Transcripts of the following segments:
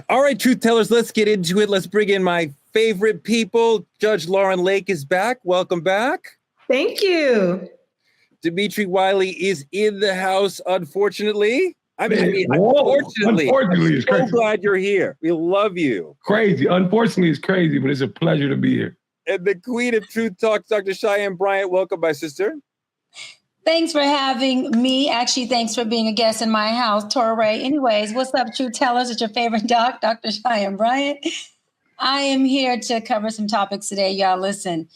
All right, truth tellers, let's get into it. Let's bring in my favorite people. Judge Lauren Lake is back. Welcome back. Thank you. Dimitri Wiley is in the house, unfortunately. Unfortunately, unfortunately, it's crazy. So glad you're here. We love you. Crazy. Unfortunately, it's crazy, but it's a pleasure to be here. And the queen of truth talks, Dr. Cheyenne Bryant. Welcome, my sister. Thanks for having me. Actually, thanks for being a guest in my house, Torre. Anyways, what's up, truth tellers? It's your favorite doc, Dr. Cheyenne Bryant. I am here to cover some topics today. Y'all listen,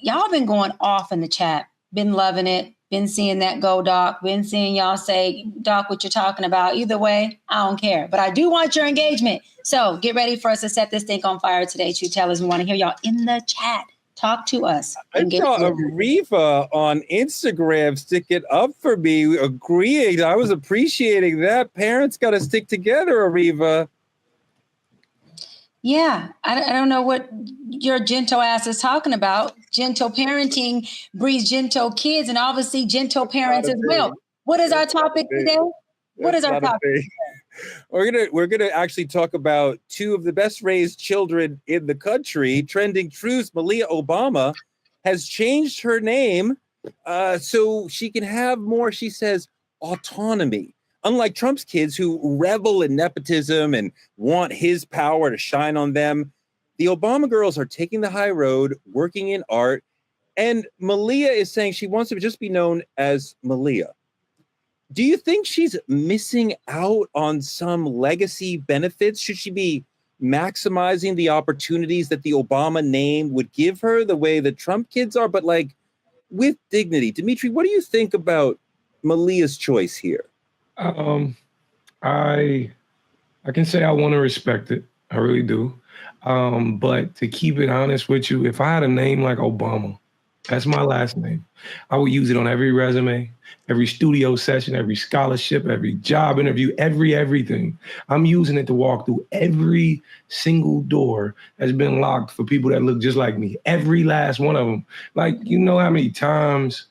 y'all been going off in the chat. Been loving it. Been seeing that go, Doc. Been seeing y'all say, Doc, what you're talking about. Either way, I don't care. But I do want your engagement. So get ready for us to set this thing on fire today, truth tellers. We want to hear y'all in the chat. Talk to us. I saw Ariva on Instagram stick it up for me, agreeing. I was appreciating that. Parents got to stick together, Ariva. Yeah, I don't know what your gentle ass is talking about. Gentle parenting breeds gentle kids and obviously gentle parents as well. What is our topic today? What is our topic? We're gonna actually talk about two of the best raised children in the country. Trending truths: Malia Obama has changed her name so she can have more, she says, autonomy. Unlike Trump's kids who revel in nepotism and want his power to shine on them, the Obama girls are taking the high road, working in art, and Malia is saying she wants to just be known as Malia. Do you think she's missing out on some legacy benefits? Should she be maximizing the opportunities that the Obama name would give her the way the Trump kids are, but like with dignity? Dimitri, what do you think about Malia's choice here? I can say I want to respect it. I really do. But to keep it honest with you, if I had a name like Obama, that's my last name, I would use it on every resume, every studio session, every scholarship, every job interview, everything. I'm using it to walk through every single door that's been locked for people that look just like me. Every last one of them. Like, you know how many times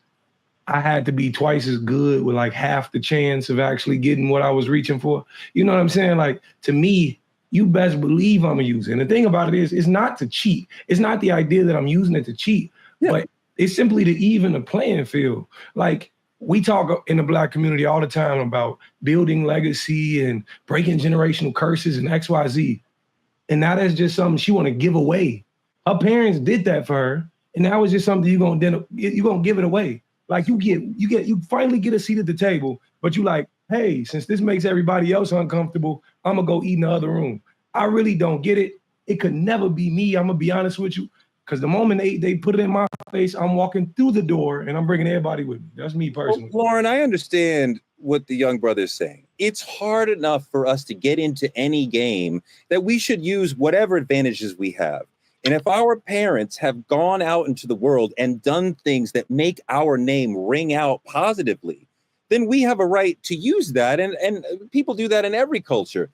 I had to be twice as good with like half the chance of actually getting what I was reaching for? You know what I'm saying? Like, to me, you best believe I'm using it. And the thing about it is, it's not to cheat. It's not the idea that I'm using it to cheat, but it's simply to even the playing field. Like, we talk in the Black community all the time about building legacy and breaking generational curses and XYZ. And now that's just something she want to give away. Her parents did that for her, and now it's just something you're gonna give it away. Like, you finally get a seat at the table, but you like, hey, since this makes everybody else uncomfortable, I'm gonna go eat in the other room. I really don't get it. It could never be me. I'm gonna be honest with you. Because the moment they put it in my face, I'm walking through the door and I'm bringing everybody with me. That's me personally. Well, Lauren, I understand what the young brother's saying. It's hard enough for us to get into any game that we should use whatever advantages we have. And if our parents have gone out into the world and done things that make our name ring out positively, then we have a right to use that. And people do that in every culture.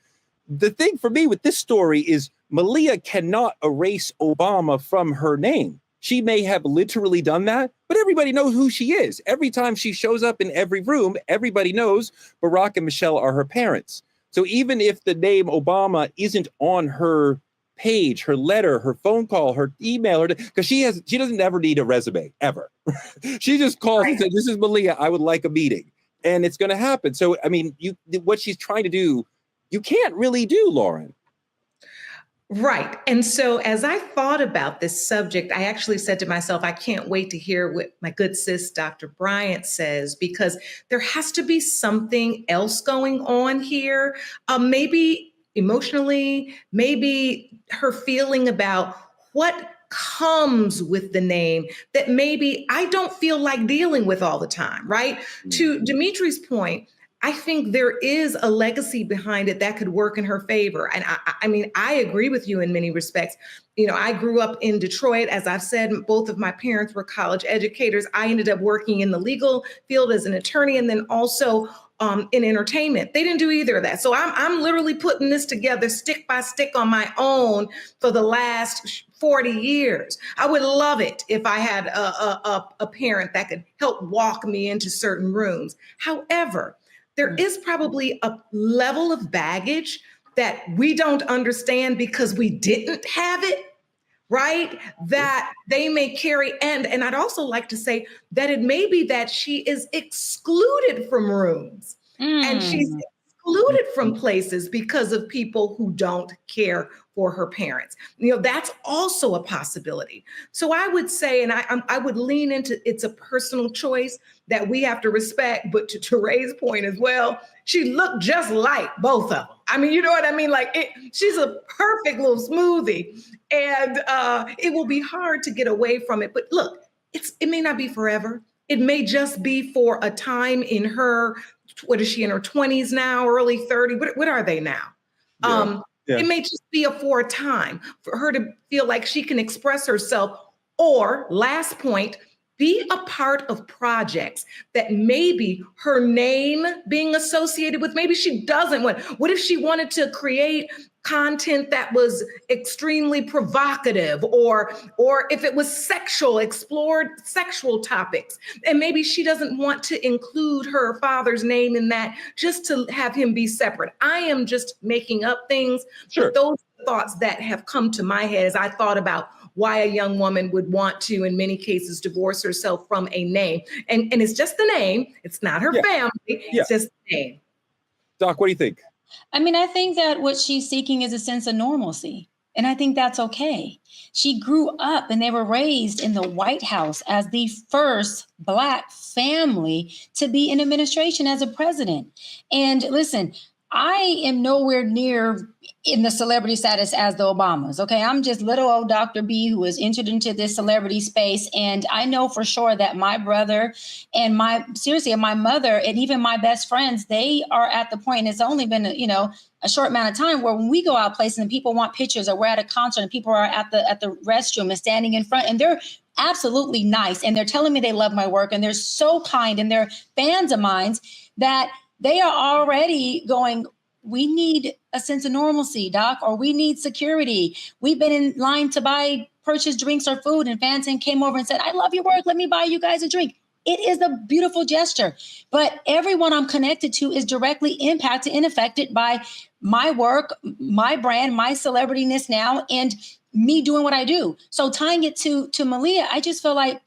The thing for me with this story is Malia cannot erase Obama from her name. She may have literally done that, but everybody knows who she is. Every time she shows up in every room, everybody knows Barack and Michelle are her parents. So even if the name Obama isn't on her page, her letter, her phone call, her email, because she doesn't ever need a resume, ever. She just calls and says, this is Malia, I would like a meeting. And it's going to happen. So, I mean, what she's trying to do, you can't really do, Lauren. Right. And so as I thought about this subject, I actually said to myself, I can't wait to hear what my good sis, Dr. Bryant, says, because there has to be something else going on here. Maybe emotionally, maybe her feeling about what comes with the name that maybe I don't feel like dealing with all the time, right? Mm-hmm. To Dimitri's point, I think there is a legacy behind it that could work in her favor. And I mean, I agree with you in many respects. You know, I grew up in Detroit. As I've said, both of my parents were college educators. I ended up working in the legal field as an attorney and then also in entertainment. They didn't do either of that. So I'm literally putting this together stick by stick on my own for the last 40 years. I would love it if I had a parent that could help walk me into certain rooms. However, there is probably a level of baggage that we don't understand because we didn't have it, right? That they may carry, and I'd also like to say that it may be that she is excluded from rooms and she's excluded from places because of people who don't care for her parents. That's also a possibility. So I would say, and I would lean into, it's a personal choice that we have to respect, but to Ray's point as well, she looked just like both of them. I mean, you know what I mean? Like she's a perfect little smoothie, and it will be hard to get away from it. But look, it may not be forever. It may just be for a time in her, what is she, in her 20s now, early 30s? What are they now? Yeah. It may just be for a time for her to feel like she can express herself. Or last point, be a part of projects that maybe her name being associated with, maybe she doesn't want. What if she wanted to create content that was extremely provocative, or if it was sexual, explored sexual topics, and maybe she doesn't want to include her father's name in that, just to have him be separate. I am just making up things. Sure. But those are thoughts that have come to my head as I thought about why a young woman would want to, in many cases, divorce herself from a name. And it's just the name. It's not her family. It's just the name. Doc, what do you think? I mean, I think that what she's seeking is a sense of normalcy. And I think that's okay. She grew up and they were raised in the White House as the first Black family to be in administration as a president. And listen, I am nowhere near in the celebrity status as the Obamas. Okay, I'm just little old Dr. B who was entered into this celebrity space. And I know for sure that my brother and my mother and even my best friends, they are at the point, and it's only been, a short amount of time, where when we go out places and people want pictures, or we're at a concert and people are at the restroom and standing in front, and they're absolutely nice. And they're telling me they love my work and they're so kind and they're fans of mine, that they are already going, we need a sense of normalcy, Doc, or we need security. We've been in line to purchase drinks or food, and fans came over and said, I love your work. Let me buy you guys a drink. It is a beautiful gesture. But everyone I'm connected to is directly impacted and affected by my work, my brand, my celebrityness now, and me doing what I do. So tying it to Malia, I just feel like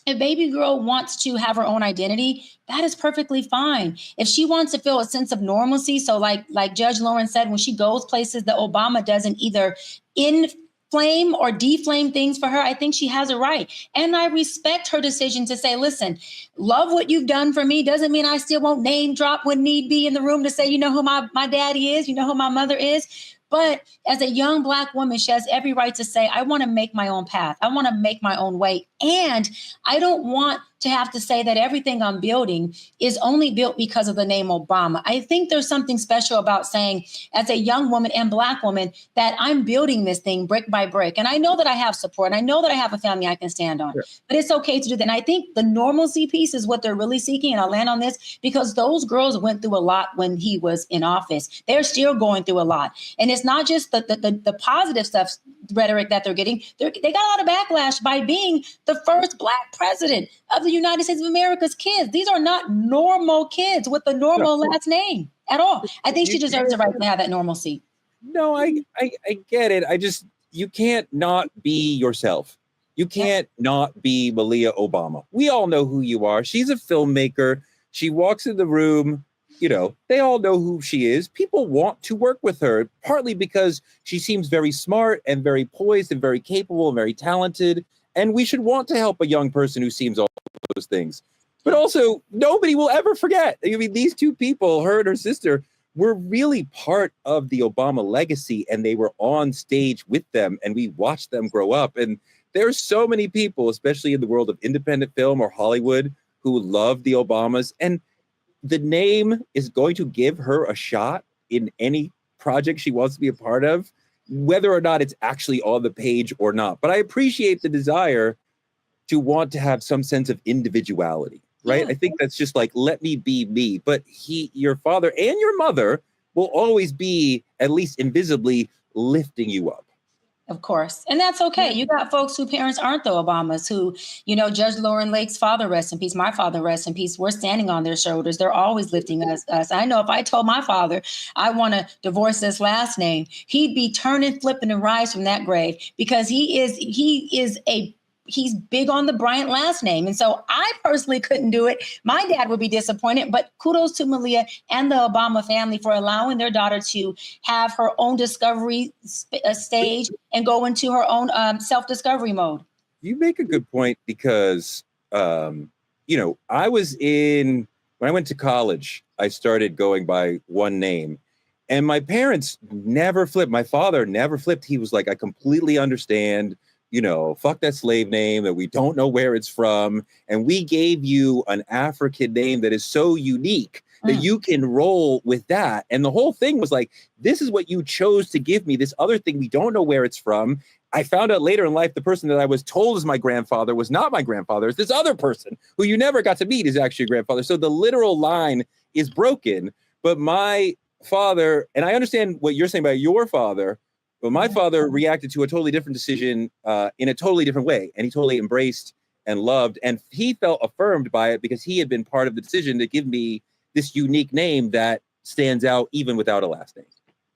if baby girl wants to have her own identity, that is perfectly fine. If she wants to feel a sense of normalcy, so like Judge Lauren said, when she goes places that Obama doesn't either inflame or deflame things for her, I think she has a right. And I respect her decision to say, listen, love what you've done for me. Doesn't mean I still won't name drop when need be in the room to say, you know who my daddy is, you know who my mother is. But as a young Black woman, she has every right to say, I want to make my own path. I want to make my own way. And I don't want to have to say that everything I'm building is only built because of the name Obama. I think there's something special about saying, as a young woman and Black woman, that I'm building this thing brick by brick. And I know that I have support. And I know that I have a family I can stand on. Yeah. But it's okay to do that. And I think the normalcy piece is what they're really seeking. And I'll land on this, because those girls went through a lot when he was in office. They're still going through a lot. And it's not just the positive stuff, rhetoric that they're getting. They got a lot of backlash by being the first Black president of the United States of America's kids. These are not normal kids with the normal last name at all. I think she deserves the right to have that normalcy. No, I get it. You can't not be yourself. You can't not be Malia Obama. We all know who you are. She's a filmmaker. She walks in the room. They all know who she is. People want to work with her, partly because she seems very smart and very poised and very capable and very talented. And we should want to help a young person who seems all those things. But also, nobody will ever forget. I mean, these two people, her and her sister, were really part of the Obama legacy, and they were on stage with them, and we watched them grow up. And there's so many people, especially in the world of independent film or Hollywood, who love the Obamas. And the name is going to give her a shot in any project she wants to be a part of, whether or not it's actually on the page or not. But I appreciate the desire to want to have some sense of individuality, right? Yeah. I think that's just like, let me be me. But your father and your mother will always be, at least invisibly, lifting you up. Of course. And that's okay. You got folks whose parents aren't the Obamas, who, Judge Lauren Lake's father, rest in peace, my father, rest in peace. We're standing on their shoulders. They're always lifting us. I know if I told my father I want to divorce this last name, he'd be turning, flipping, and rise from that grave, because he's big on the Bryant last name. And so I personally couldn't do it. My dad would be disappointed, but kudos to Malia and the Obama family for allowing their daughter to have her own discovery stage and go into her own self-discovery mode. You make a good point, because, when I went to college, I started going by one name, and my parents never flipped. My father never flipped. He was like, I completely understand, fuck that slave name that we don't know where it's from. And we gave you an African name that is so unique that you can roll with that. And the whole thing was like, this is what you chose to give me. This other thing, we don't know where it's from. I found out later in life, the person that I was told is my grandfather was not my grandfather. It's this other person who you never got to meet is actually your grandfather. So the literal line is broken. But my father, and I understand what you're saying about your father, but my father reacted to a totally different decision in a totally different way. And he totally embraced and loved, and he felt affirmed by it because he had been part of the decision to give me this unique name that stands out even without a last name.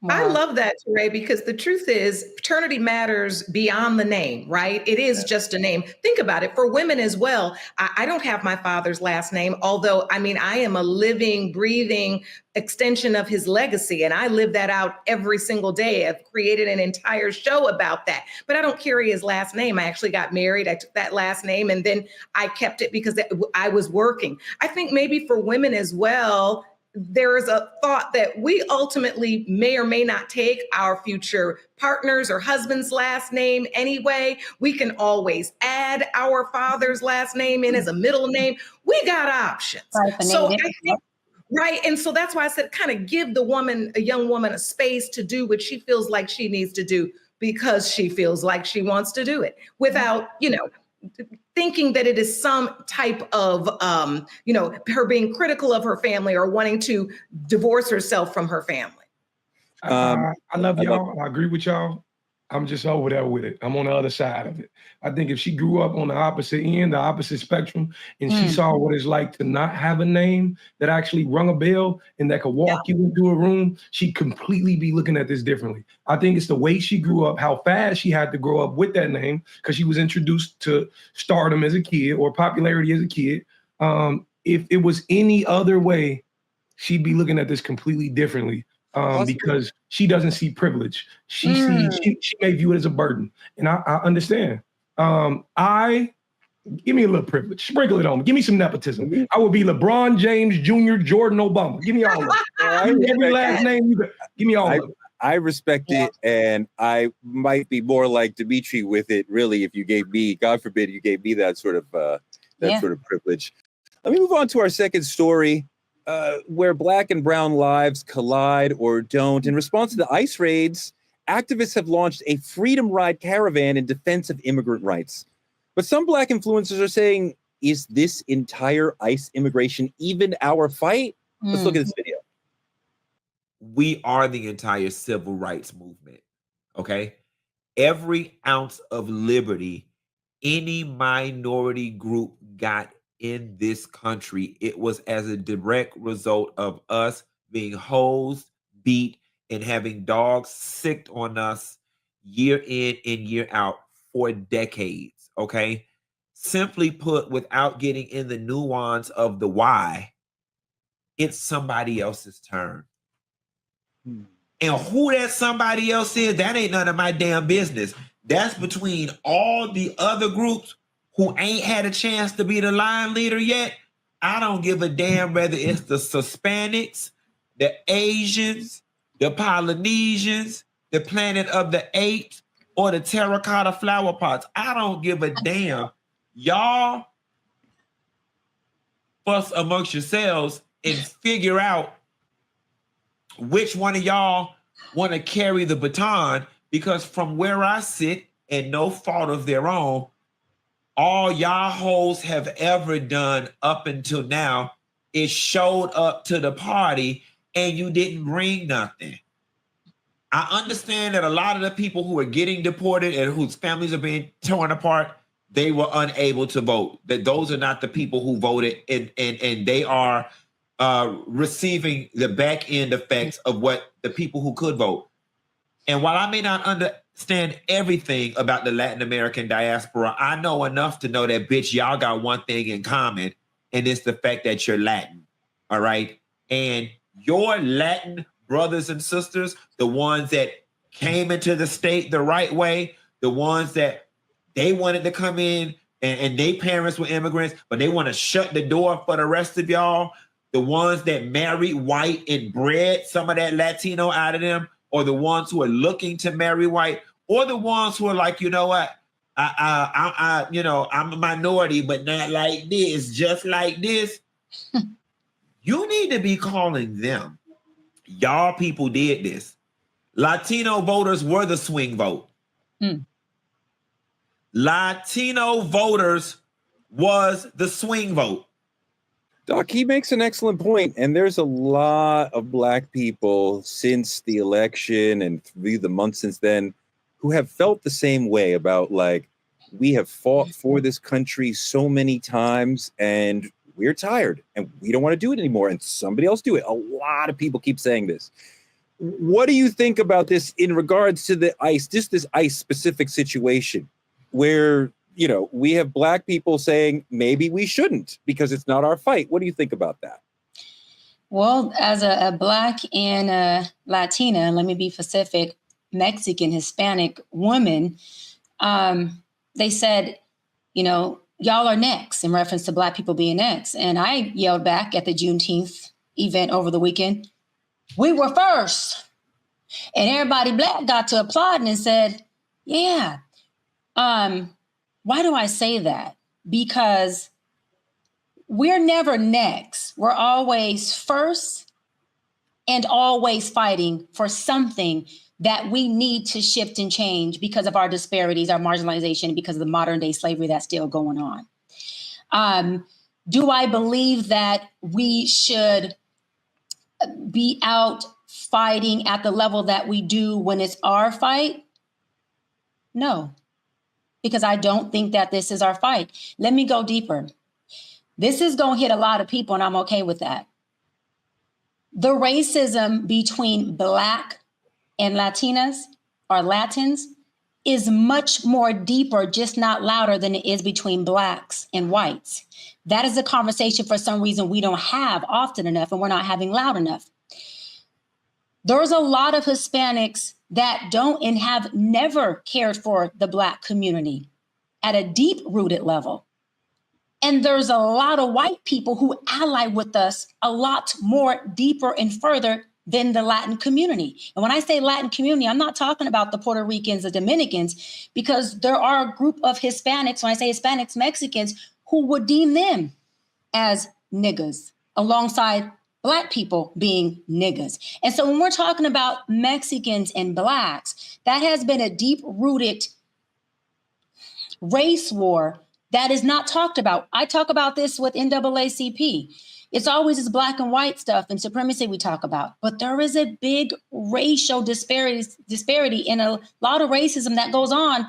Wow. I love that, Ray, because the truth is paternity matters beyond the name, right? It is just a name. Think about it. For women as well, I don't have my father's last name, although, I am a living, breathing extension of his legacy, and I live that out every single day. I've created an entire show about that, but I don't carry his last name. I actually got married. I took that last name, and then I kept it because I was working. I think maybe for women as well, there is a thought that we ultimately may or may not take our future partner's or husband's last name anyway. We can always add our father's last name in as a middle name. We got options. So I think, right. And so that's why I said, kind of give a young woman a space to do what she feels like she needs to do, because she feels like she wants to do it, without, thinking that it is some type of, her being critical of her family or wanting to divorce herself from her family. I love y'all. I agree with y'all. I'm just over there with it. I'm on the other side of it. I think if she grew up on the opposite end, the opposite spectrum, and she saw what it's like to not have a name that actually rung a bell and that could walk you into a room, she'd completely be looking at this differently. I think it's the way she grew up, how fast she had to grow up with that name, because she was introduced to stardom as a kid or popularity as a kid. If it was any other way, she'd be looking at this completely differently. Because she doesn't see privilege. She may view it as a burden. And I understand. Give me a little privilege. Sprinkle it on me. Give me some nepotism. I would be LeBron James Jr., Jordan Obama. Give me all of it. Every last name you got. Give me all of it. I respect it, and I might be more like Dimitri with it, really, if you gave me, God forbid, you gave me that sort of privilege. Let me move on to our second story. Where Black and brown lives collide or don't. In response to the ICE raids, activists have launched a freedom ride caravan in defense of immigrant rights. But some Black influencers are saying, is this entire ICE immigration even our fight? Let's look at this video. We are the entire civil rights movement, okay? Every ounce of liberty any minority group got in this country, it was as a direct result of us being hosed, beat, and having dogs sicked on us year in and year out for decades, okay? Simply put, without getting in the nuance of the why, it's somebody else's turn. And who that somebody else is, that ain't none of my damn business. That's between all the other groups who ain't had a chance to be the line leader yet. I don't give a damn whether it's the Hispanics, the Asians, the Polynesians, the Planet of the Apes, or the terracotta flower pots. I don't give a damn. Y'all fuss amongst yourselves and figure out which one of y'all want to carry the baton, because from where I sit, and no fault of their own, all y'all hoes have ever done up until now is showed up to the party and you didn't bring nothing. I understand that a lot of the people who are getting deported and whose families are being torn apart, they were unable to vote. That those are not the people who voted, and they are receiving the back end effects of what the people who could vote. And while I may not understand everything about the Latin American diaspora, I know enough to know that, bitch, y'all got one thing in common, and it's the fact that you're Latin. All right. And your Latin brothers and sisters, the ones that came into the state the right way, the ones that they wanted to come in and their parents were immigrants, but they want to shut the door for the rest of y'all, the ones that married white and bred some of that Latino out of them, or the ones who are looking to marry white, or the ones who are like, you know what, I'm a minority, but not like this, just like this. You need to be calling them. Y'all people did this. Latino voters were the swing vote. Latino voters was the swing vote. Doc, he makes an excellent point, and there's a lot of Black people since the election and through the months since then who have felt the same way about, like, we have fought for this country so many times and we're tired and we don't want to do it anymore, and somebody else do it. A lot of people keep saying this. What do you think about this in regards to the ICE, just this ICE specific situation where, you know, we have Black people saying maybe we shouldn't because it's not our fight? What do you think about that? Well, as a Black and a Latina, let me be specific, Mexican, Hispanic woman, they said, you know, y'all are next, in reference to Black people being next. And I yelled back at the Juneteenth event over the weekend, we were first. And everybody Black got to applauding and said, yeah. Why do I say that? Because we're never next. We're always first and always fighting for something that we need to shift and change because of our disparities, our marginalization, because of the modern day slavery that's still going on. Do I believe that we should be out fighting at the level that we do when it's our fight? No, because I don't think that this is our fight. Let me go deeper. This is going to hit a lot of people, and I'm okay with that. The racism between Black and Latinas or Latins is much more deeper, just not louder than it is between Blacks and whites. That is a conversation for some reason we don't have often enough, and we're not having loud enough. There's a lot of Hispanics that don't and have never cared for the Black community at a deep-rooted level. And there's a lot of white people who ally with us a lot more deeper and further than the Latin community. And when I say Latin community, I'm not talking about the Puerto Ricans, the Dominicans, because there are a group of Hispanics, when I say Hispanics, Mexicans, who would deem them as niggas alongside Black people being niggas. And so when we're talking about Mexicans and Blacks, that has been a deep-rooted race war that is not talked about. I talk about this with NAACP. It's always this Black and white stuff and supremacy we talk about, but there is a big racial disparity and a lot of racism that goes on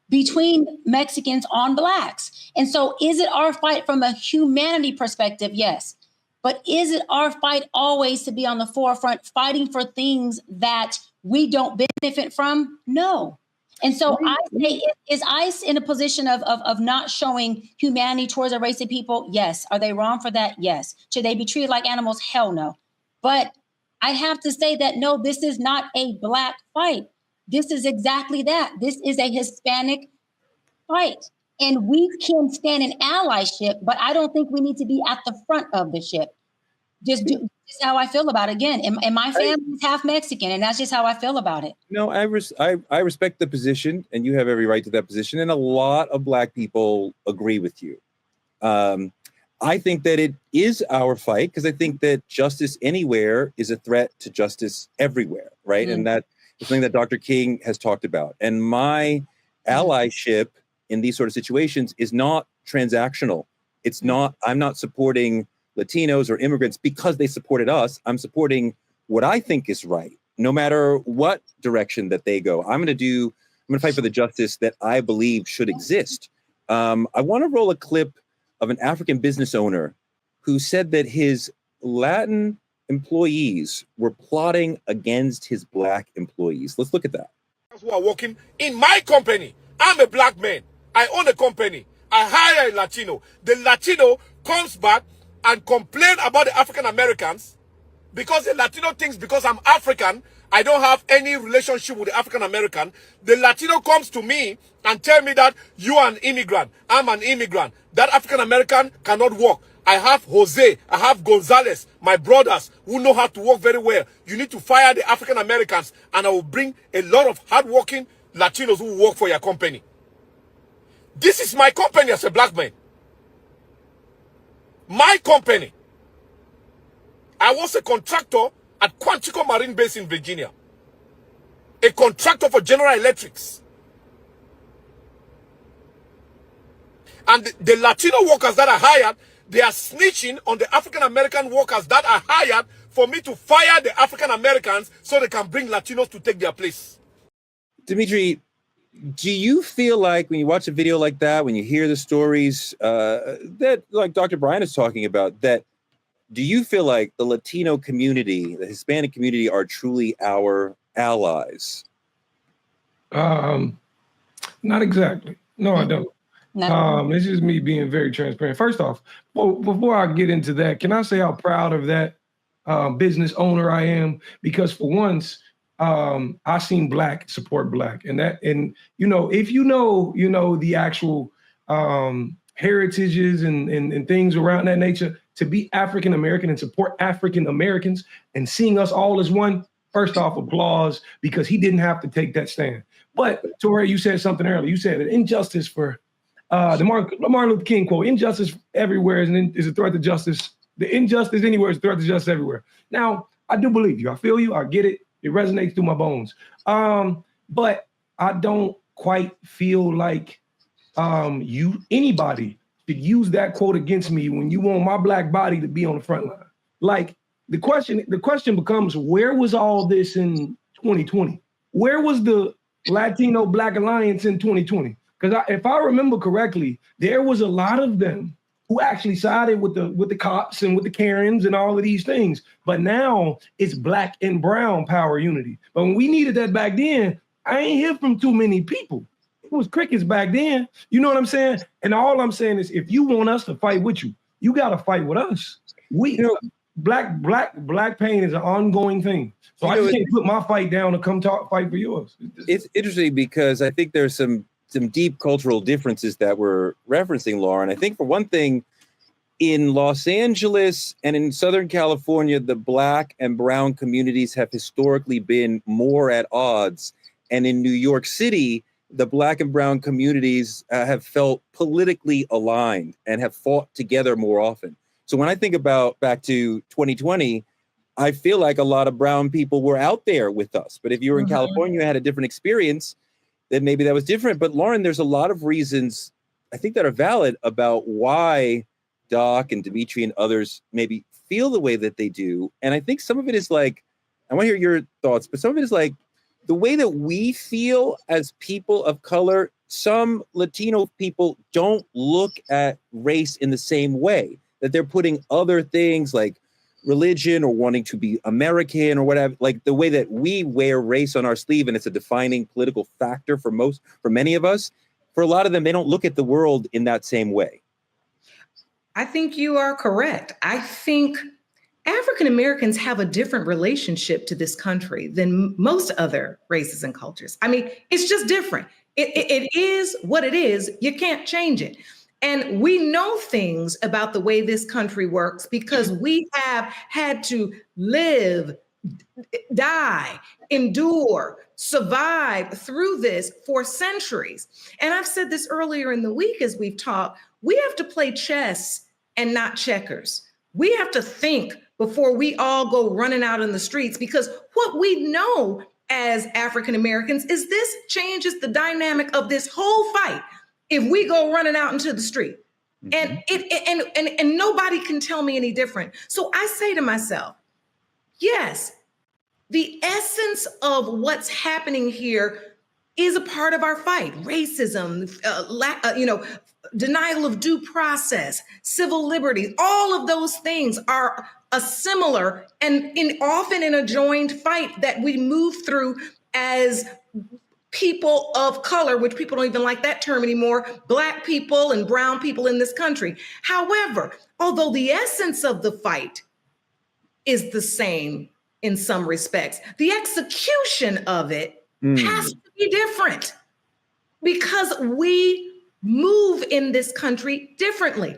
between Mexicans on Blacks. And so is it our fight from a humanity perspective? Yes. But is it our fight always to be on the forefront, fighting for things that we don't benefit from? No. And so I say, is ICE in a position of not showing humanity towards a race of people? Yes. Are they wrong for that? Yes. Should they be treated like animals? Hell no. But I have to say that, no, this is not a Black fight. This is exactly that. This is a Hispanic fight. And we can stand in allyship, but I don't think we need to be at the front of the ship. Just how I feel about it. Again, and my family is half Mexican, and that's just how I feel about it. No, I respect the position, and you have every right to that position. And a lot of Black people agree with you. I think that it is our fight because I think that justice anywhere is a threat to justice everywhere, right? And that is something that Dr. King has talked about. And my allyship in these sort of situations is not transactional. It's not, I'm not supporting Latinos or immigrants because they supported us. I'm supporting what I think is right. no matter what direction that they go. I'm going to fight for the justice that I believe should exist. I want to roll a clip of an African business owner who said that his Latin employees were plotting against his Black employees. Let's look at that. Who are working in my company. I'm a Black man. I own a company. I hire a Latino. The Latino comes back and complain about the African Americans because the Latino thinks because I'm African, I don't have any relationship with the African American. The Latino comes to me and tell me that you are an immigrant. I'm an immigrant. That African American cannot work. I have Jose, I have Gonzalez, my brothers who know how to work very well. You need to fire the African Americans and I will bring a lot of hardworking Latinos who work for your company. This is my company as a Black man. My company. I was a contractor at Quantico Marine Base in Virginia. A contractor for General Electrics. And the Latino workers that are hired, they are snitching on the African American workers that are hired for me to fire the African Americans so they can bring Latinos to take their place. Dimitri, do you feel like when you watch a video like that, when you hear the stories that like Dr. Brian is talking about, that do you feel like the Latino community, the Hispanic community are truly our allies? Not exactly. No, I don't. No. This is me being very transparent. First off, before I get into that, can I say how proud of that business owner I am? Because for once, I seen Black support Black, and you know, if you know the actual heritages and things around that nature, to be African American and support African Americans and seeing us all as one. First off, applause, because he didn't have to take that stand. But Torre, you said something earlier. You said an injustice for the Martin Luther King quote: "Injustice everywhere is a threat to justice. The injustice anywhere is a threat to justice everywhere." Now, I do believe you. I feel you. I get it. It resonates through my bones. But I don't quite feel like anybody should use that quote against me when you want my Black body to be on the front line. Like the question becomes, where was all this in 2020? Where was the Latino Black Alliance in 2020? Because if I remember correctly, there was a lot of them who actually sided with the cops and with the Karens and all of these things. But now it's Black and brown power unity. But when we needed that back then, I ain't hear from too many people. It was crickets back then. You know what I'm saying? And all I'm saying is, if you want us to fight with you, you got to fight with us. Black pain is an ongoing thing. So I just can't put my fight down and come fight for yours. It's interesting because I think there's some deep cultural differences that we're referencing, Lauren. I think for one thing, in Los Angeles and in Southern California, the Black and brown communities have historically been more at odds. And in New York City, the Black and brown communities have felt politically aligned and have fought together more often. So when I think about back to 2020, I feel like a lot of brown people were out there with us. But if you were in California, you had a different experience, then maybe that was different. But Lauren, there's a lot of reasons I think that are valid about why Doc and Dimitri and others maybe feel the way that they do. And I think some of it is like, I want to hear your thoughts, but some of it is like the way that we feel as people of color. Some Latino people don't look at race in the same way, that they're putting other things like religion or wanting to be American or whatever, like the way that we wear race on our sleeve and it's a defining political factor for many of us. For a lot of them, they don't look at the world in that same way. I think you are correct. I think African Americans have a different relationship to this country than most other races and cultures. I mean, it's just different. It is what it is. You can't change it. And we know things about the way this country works because we have had to live, die, endure, survive through this for centuries. And I've said this earlier in the week as we've talked, we have to play chess and not checkers. We have to think before we all go running out in the streets, because what we know as African Americans is this changes the dynamic of this whole fight if we go running out into the street. And nobody can tell me any different. So I say to myself, yes, The essence of what's happening here is a part of our fight. Racism, denial of due process, civil liberties, all of those things are a similar and often in a joined fight that we move through as people of color, which people don't even like that term anymore, Black people and brown people in this country. However, although the essence of the fight is the same in some respects, the execution of it has to be different because we move in this country differently.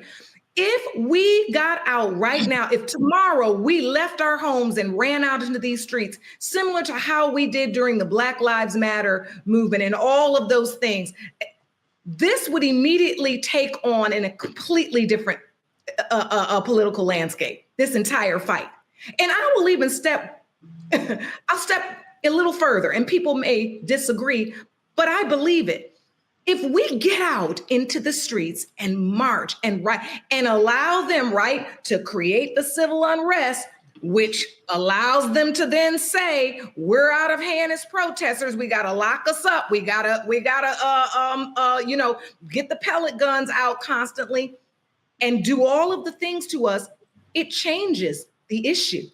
If we got out right now, if tomorrow we left our homes and ran out into these streets, similar to how we did during the Black Lives Matter movement and all of those things, this would immediately take on in a completely different political landscape, this entire fight. And I will even I'll step a little further, and people may disagree, but I believe it. If we get out into the streets and march and allow them, to create the civil unrest, which allows them to then say, we're out of hand as protesters, we got to lock us up, we gotta get the pellet guns out constantly and do all of the things to us, it changes the issue.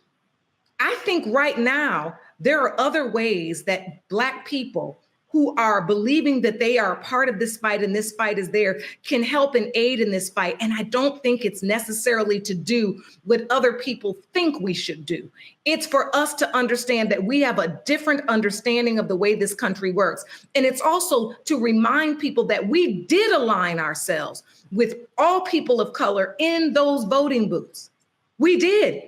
I think right now, there are other ways that Black people who are believing that they are a part of this fight and this fight is there can help and aid in this fight. And I don't think it's necessarily to do what other people think we should do. It's for us to understand that we have a different understanding of the way this country works. And it's also to remind people that we did align ourselves with all people of color in those voting booths. We did.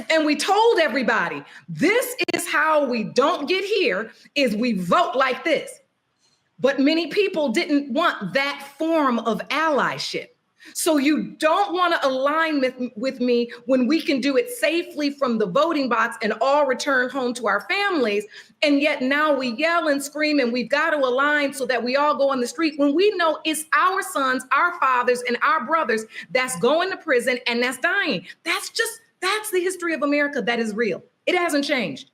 And we told everybody, this is how we don't get here, is we vote like this. But many people didn't want that form of allyship. So you don't want to align with me when we can do it safely from the voting box and all return home to our families. And yet now we yell and scream and we've got to align so that we all go on the street when we know it's our sons, our fathers, and our brothers that's going to prison and that's dying. That's the history of America that is real. It hasn't changed.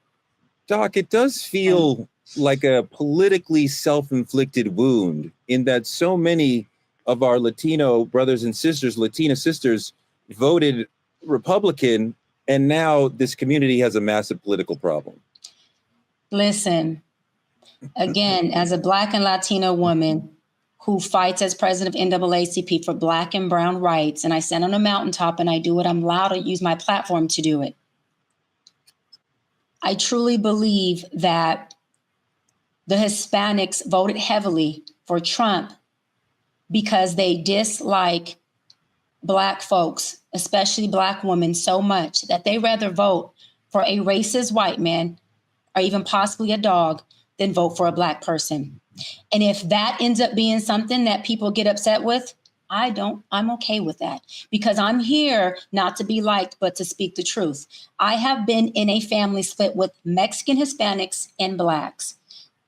Doc, it does feel like a politically self-inflicted wound in that so many of our Latino brothers and sisters, Latina sisters, voted Republican, and now this community has a massive political problem. Listen, again, as a Black and Latino woman who fights as president of NAACP for Black and brown rights, and I stand on a mountaintop and I do it, I'm allowed to use my platform to do it. I truly believe that the Hispanics voted heavily for Trump because they dislike Black folks, especially Black women, so much that they rather vote for a racist white man or even possibly a dog than vote for a Black person. And if that ends up being something that people get upset with, I'm okay with that because I'm here not to be liked, but to speak the truth. I have been in a family split with Mexican Hispanics and Blacks.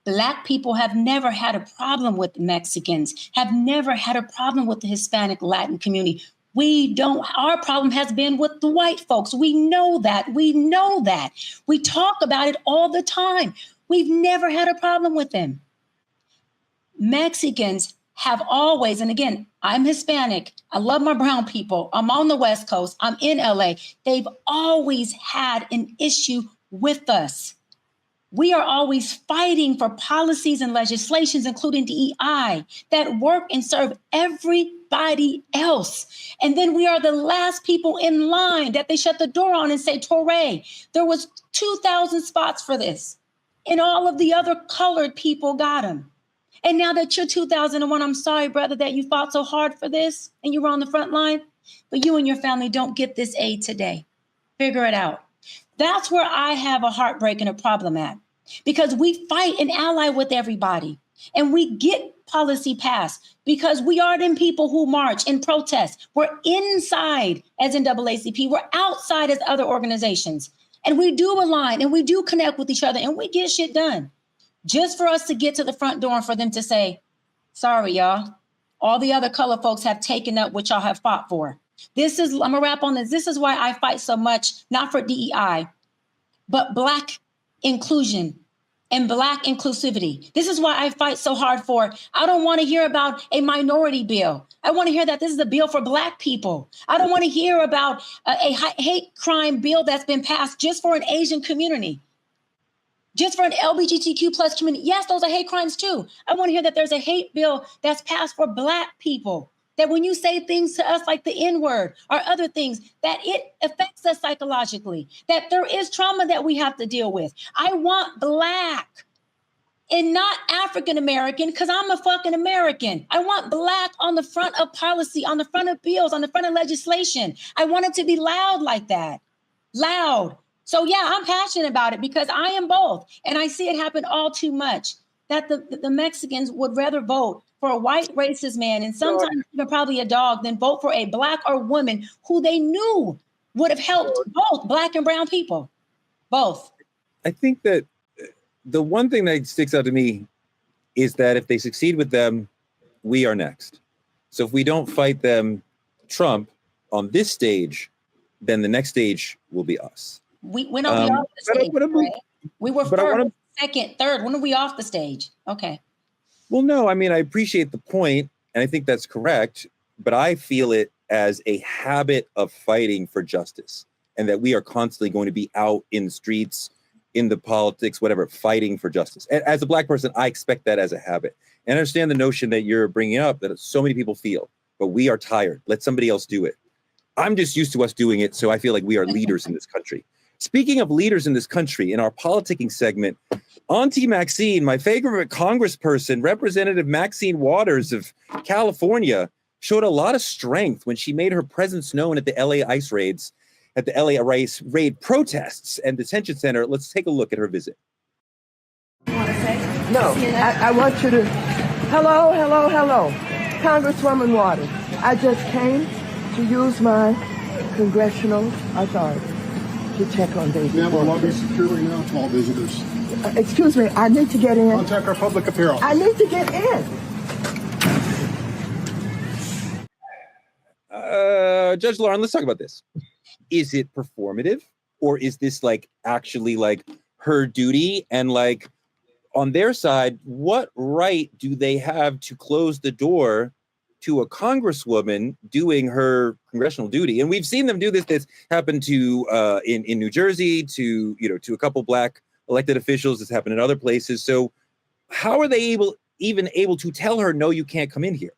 Black people have never had a problem with Mexicans, have never had a problem with the Hispanic Latin community. Our problem has been with the white folks. We know that. We talk about it all the time. We've never had a problem with them. Mexicans have always, and again, I'm Hispanic. I love my brown people. I'm on the West Coast. I'm in LA. They've always had an issue with us. We are always fighting for policies and legislations, including DEI, that work and serve everybody else. And then we are the last people in line that they shut the door on and say, Torre, there was 2,000 spots for this. And all of the other colored people got them. And now that you're 2001, I'm sorry, brother, that you fought so hard for this and you were on the front line, but you and your family don't get this aid today. Figure it out. That's where I have a heartbreak and a problem at, because we fight and ally with everybody and we get policy passed because we are them people who march and protest. We're inside as NAACP. We're outside as other organizations. And we do align and we do connect with each other and we get shit done. Just for us to get to the front door and for them to say, sorry, y'all, all the other color folks have taken up what y'all have fought for. I'm gonna wrap on this. This is why I fight so much, not for DEI, but Black inclusion and Black inclusivity. This is why I fight so hard for. I don't want to hear about a minority bill. I want to hear that this is a bill for Black people. I don't want to hear about a hate crime bill that's been passed just for an Asian community, just for an LGBTQ plus community. Yes, those are hate crimes too. I want to hear that there's a hate bill that's passed for Black people, that when you say things to us like the N-word or other things, that it affects us psychologically, that there is trauma that we have to deal with. I want Black and not African-American, because I'm a fucking American. I want Black on the front of policy, on the front of bills, on the front of legislation. I want it to be loud like that, loud. So yeah, I'm passionate about it because I am both. And I see it happen all too much, that the Mexicans would rather vote for a white racist man, and sometimes even probably a dog, than vote for a Black or woman who they knew would have helped both Black and brown people, both. I think that the one thing that sticks out to me is that if they succeed with them, we are next. So if we don't fight them, Trump, on this stage, then the next stage will be us. When are we off the stage? Right? We were first, second, third. When are we off the stage? Okay. Well, no, I mean, I appreciate the point, and I think that's correct, but I feel it as a habit of fighting for justice, and that we are constantly going to be out in the streets, in the politics, whatever, fighting for justice. And as a Black person, I expect that as a habit. And I understand the notion that you're bringing up, that so many people feel, but we are tired. Let somebody else do it. I'm just used to us doing it, so I feel like we are leaders in this country. Speaking of leaders in this country, in our politicking segment, Auntie Maxine, my favorite congressperson, Representative Maxine Waters of California, showed a lot of strength when she made her presence known at the LA ICE raids, at the LA ICE raid protests and detention center. Let's take a look at her visit. You want to say? No, I want you to, hello. Congresswoman Waters, I just came to use my congressional authority to check on baby. We have our lobby securely now to all visitors. Excuse me, I need to get in. Contact our public affairs office. I need to get in. Judge Lauren, let's talk about this. Is it performative, or is this like actually like her duty? And like on their side, what right do they have to close the door to a congresswoman doing her congressional duty? And we've seen them do this. This happened to in New Jersey, to a couple Black elected officials. This happened in other places. So how are they even able to tell her, no, you can't come in here?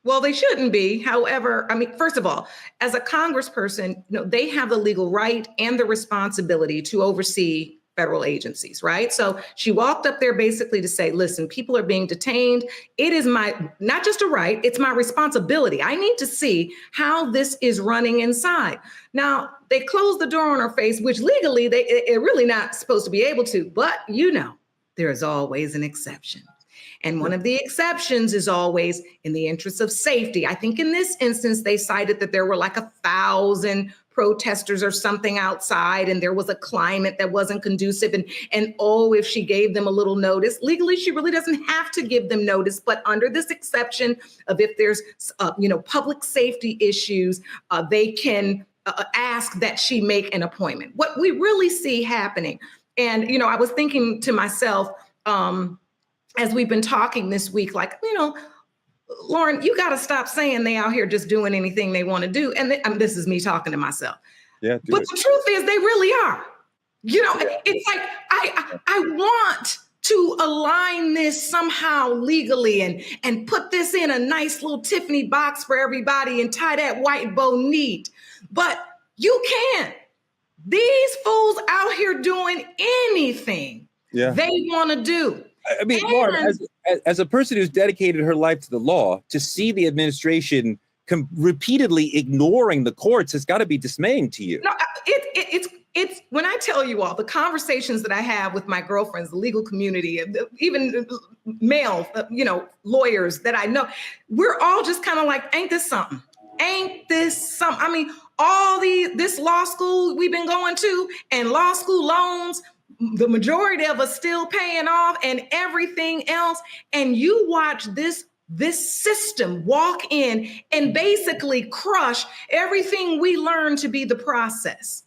Well, they shouldn't be. However, I mean, first of all, as a congressperson, they have the legal right and the responsibility to oversee federal agencies, right? So she walked up there basically to say, listen, people are being detained. It is my, not just a right, it's my responsibility. I need to see how this is running inside. Now, they closed the door on her face, which legally they're really not supposed to be able to, but there is always an exception. And one of the exceptions is always in the interest of safety. I think in this instance, they cited that there were like 1,000 protesters or something outside, and there was a climate that wasn't conducive. And if she gave them a little notice, legally, she really doesn't have to give them notice. But under this exception of if there's, public safety issues, they can ask that she make an appointment. What we really see happening, and, I was thinking to myself, as we've been talking this week, Lauren, you got to stop saying they out here just doing anything they want to do. And this is me talking to myself. Yeah. But the truth is they really are. It's like, I want to align this somehow legally and put this in a nice little Tiffany box for everybody and tie that white bow neat. But you can't. These fools out here doing anything they want to do. I mean, Lauren, as a person who's dedicated her life to the law, to see the administration repeatedly ignoring the courts has got to be dismaying to you. No, it's when I tell you all the conversations that I have with my girlfriends, the legal community, even male, lawyers that I know, we're all just kind of like, ain't this something? Ain't this something? I mean, this law school we've been going to and law school loans, the majority of us still paying off and everything else. And you watch this system walk in and basically crush everything we learned to be the process.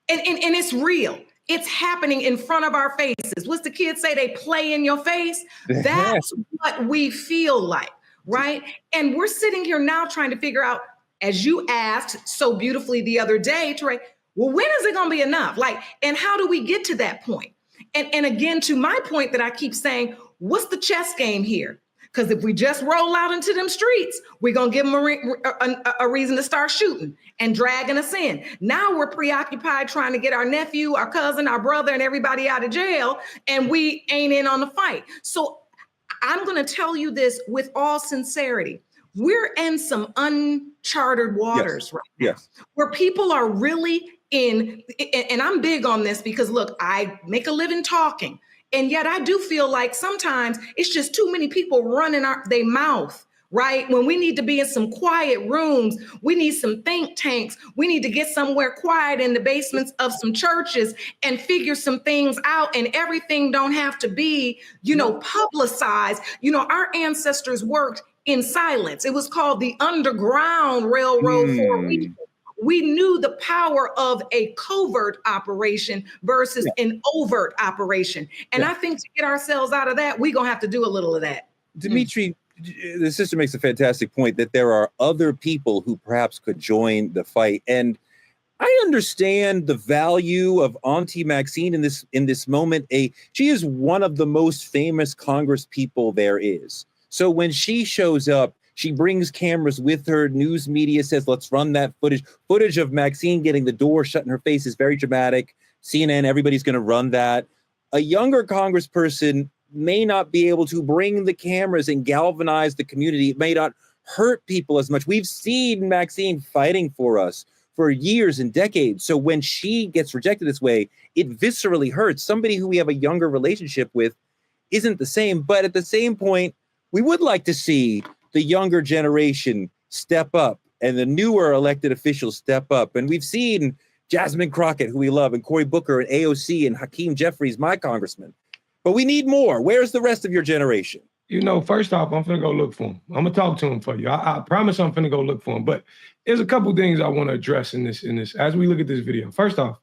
And it's real. It's happening in front of our faces. What's the kids say? They play in your face. That's what we feel like, right? And we're sitting here now trying to figure out, as you asked so beautifully the other day, Trey, well, when is it going to be enough? Like, and how do we get to that point? And again, to my point that I keep saying, what's the chess game here? Because if we just roll out into them streets, we're going to give them a reason to start shooting and dragging us in. Now we're preoccupied trying to get our nephew, our cousin, our brother, and everybody out of jail, and we ain't in on the fight. So I'm going to tell you this with all sincerity. We're in some uncharted waters right now, where people are really in, and I'm big on this because, look, I make a living talking. And yet I do feel like sometimes it's just too many people running their mouth, right? When we need to be in some quiet rooms, we need some think tanks. We need to get somewhere quiet in the basements of some churches and figure some things out. And everything don't have to be, publicized. Our ancestors worked in silence. It was called the Underground Railroad for a reason. We knew the power of a covert operation versus an overt operation. And I think to get ourselves out of that, we're going to have to do a little of that. Dimitri, the sister makes a fantastic point that there are other people who perhaps could join the fight. And I understand the value of Auntie Maxine in this moment. She is one of the most famous Congress people there is. So when she shows up, she brings cameras with her. News media says, let's run that footage. Footage of Maxine getting the door shut in her face is very dramatic. CNN, everybody's going to run that. A younger congressperson may not be able to bring the cameras and galvanize the community. It may not hurt people as much. We've seen Maxine fighting for us for years and decades. So when she gets rejected this way, it viscerally hurts. Somebody who we have a younger relationship with isn't the same. But at the same point, we would like to see the younger generation step up and the newer elected officials step up. And we've seen Jasmine Crockett, who we love, and Cory Booker and AOC and Hakeem Jeffries, my congressman. But we need more. Where's the rest of your generation? First off, I'm finna go look for him. I'm gonna talk to him for you. I promise I'm finna go look for him. But there's a couple things I want to address in this as we look at this video. First off,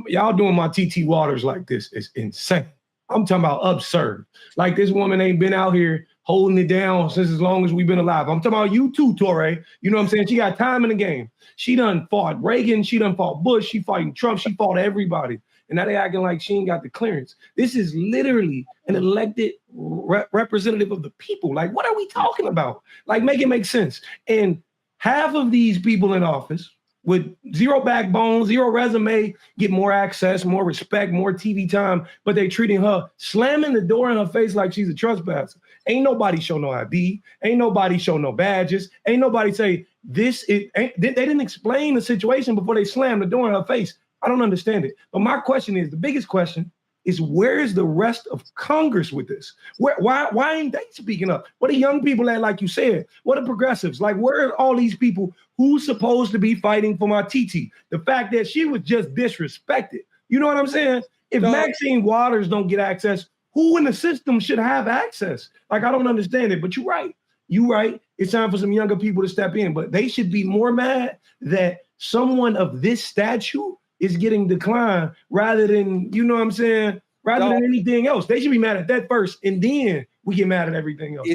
y'all doing my TT Waters like this is insane. I'm talking about absurd. Like, this woman ain't been out here holding it down since as long as we've been alive. I'm talking about you too, Torre. You know what I'm saying? She got time in the game. She done fought Reagan. She done fought Bush. She fighting Trump. She fought everybody. And now they acting like she ain't got the clearance. This is literally an elected representative of the people. Like, what are we talking about? Like, make it make sense. And half of these people in office with zero backbone, zero resume, get more access, more respect, more TV time, but they treating her, slamming the door in her face like she's a trespasser. Ain't nobody show no ID. Ain't nobody show no badges. Ain't nobody say this. They didn't explain the situation before they slammed the door in her face. I don't understand it. But my question is, the biggest question is, where is the rest of Congress with this? Why ain't they speaking up? What are young people at, like you said? What are progressives? Like, where are all these people who's supposed to be fighting for my TT? The fact that she was just disrespected. You know what I'm saying? If Maxine Waters don't get access, who in the system should have access? Like, I don't understand it, but you're right. You're right. It's time for some younger people to step in, but they should be more mad that someone of this stature is getting declined rather than, you know what I'm saying, rather than anything else. They should be mad at that first, and then we get mad at everything else.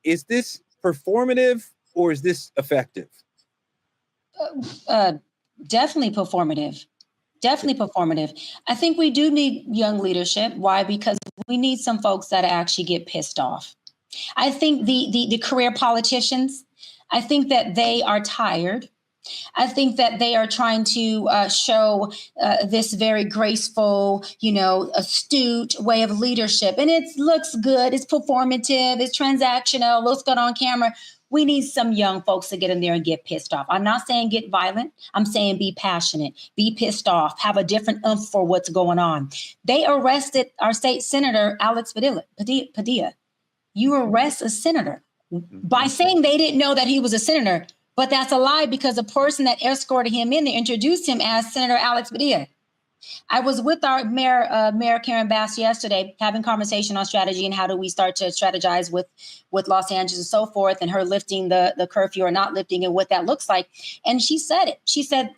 Is this performative or is this effective? Definitely performative. Definitely performative. I think we do need young leadership. Why? Because we need some folks that actually get pissed off. I think the career politicians, I think that they are tired. I think that they are trying to show this very graceful, astute way of leadership. And it looks good. It's performative. It's transactional. Looks good on camera. We need some young folks to get in there and get pissed off. I'm not saying get violent. I'm saying be passionate, be pissed off, have a different oomph for what's going on. They arrested our state senator, Alex Padilla. You arrest a senator by saying they didn't know that he was a senator. But that's a lie, because the person that escorted him in there introduced him as Senator Alex Padilla. I was with our Mayor Karen Bass yesterday, having conversation on strategy and how do we start to strategize with Los Angeles and so forth, and her lifting the curfew or not lifting and what that looks like. And she said it. She said,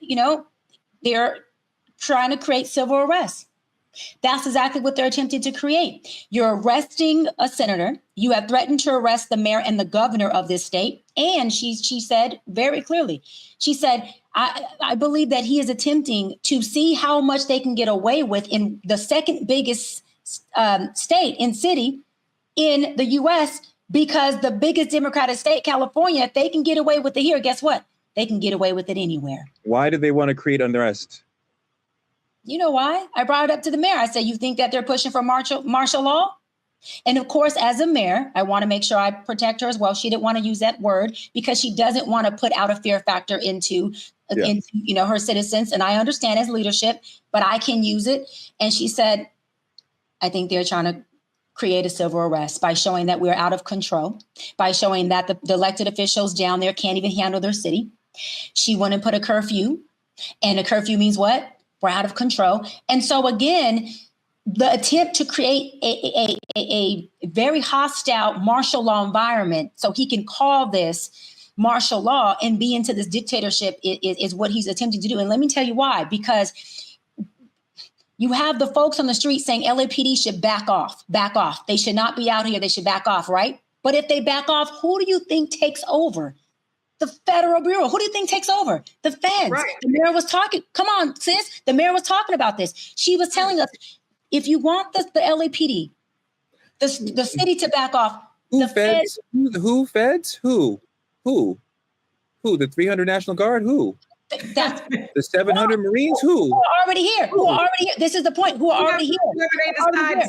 they're trying to create civil arrests. That's exactly what they're attempting to create. You're arresting a senator. You have threatened to arrest the mayor and the governor of this state. And she said very clearly, she said, I believe that he is attempting to see how much they can get away with in the second biggest state and city in the U.S., because the biggest Democratic state, California, if they can get away with it here, guess what? They can get away with it anywhere. Why do they want to create unrest? You know why? I brought it up to the mayor. I said, you think that they're pushing for martial law? And of course, as a mayor, I want to make sure I protect her as well. She didn't want to use that word because she doesn't want to put out a fear factor into her citizens. And I understand as leadership, but I can use it. And she said, I think they're trying to create a civil arrest by showing that we're out of control, by showing that the elected officials down there can't even handle their city. She went and put a curfew, and a curfew means what? We're out of control. And so again, the attempt to create a very hostile martial law environment so he can call this martial law and be into this dictatorship is what he's attempting to do. And let me tell you why, because you have the folks on the street saying LAPD should back off. They should not be out here. They should back off, right? But if they back off, who do you think takes over? The Federal Bureau. Who do you think takes over? The feds. Right. The mayor was talking. Come on, sis. The mayor was talking about this. She was telling us, if you want the LAPD, the city to back off, the feds. Who feds? Who? The 300 National Guard? Who? That's the 700 Marines? Who are already here? Who are already here? This is the point. Who are already here? Whoever they decide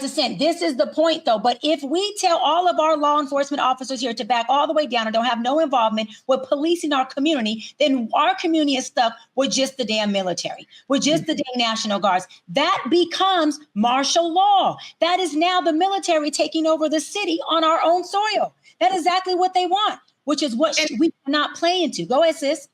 to send. This is the point, though. But if we tell all of our law enforcement officers here to back all the way down and don't have no involvement with policing our community, then our community is stuck with just the damn military, with just the damn National Guards. That becomes martial law. That is now the military taking over the city on our own soil. That is exactly what they want, which is what we cannot play into. Go ahead, sis.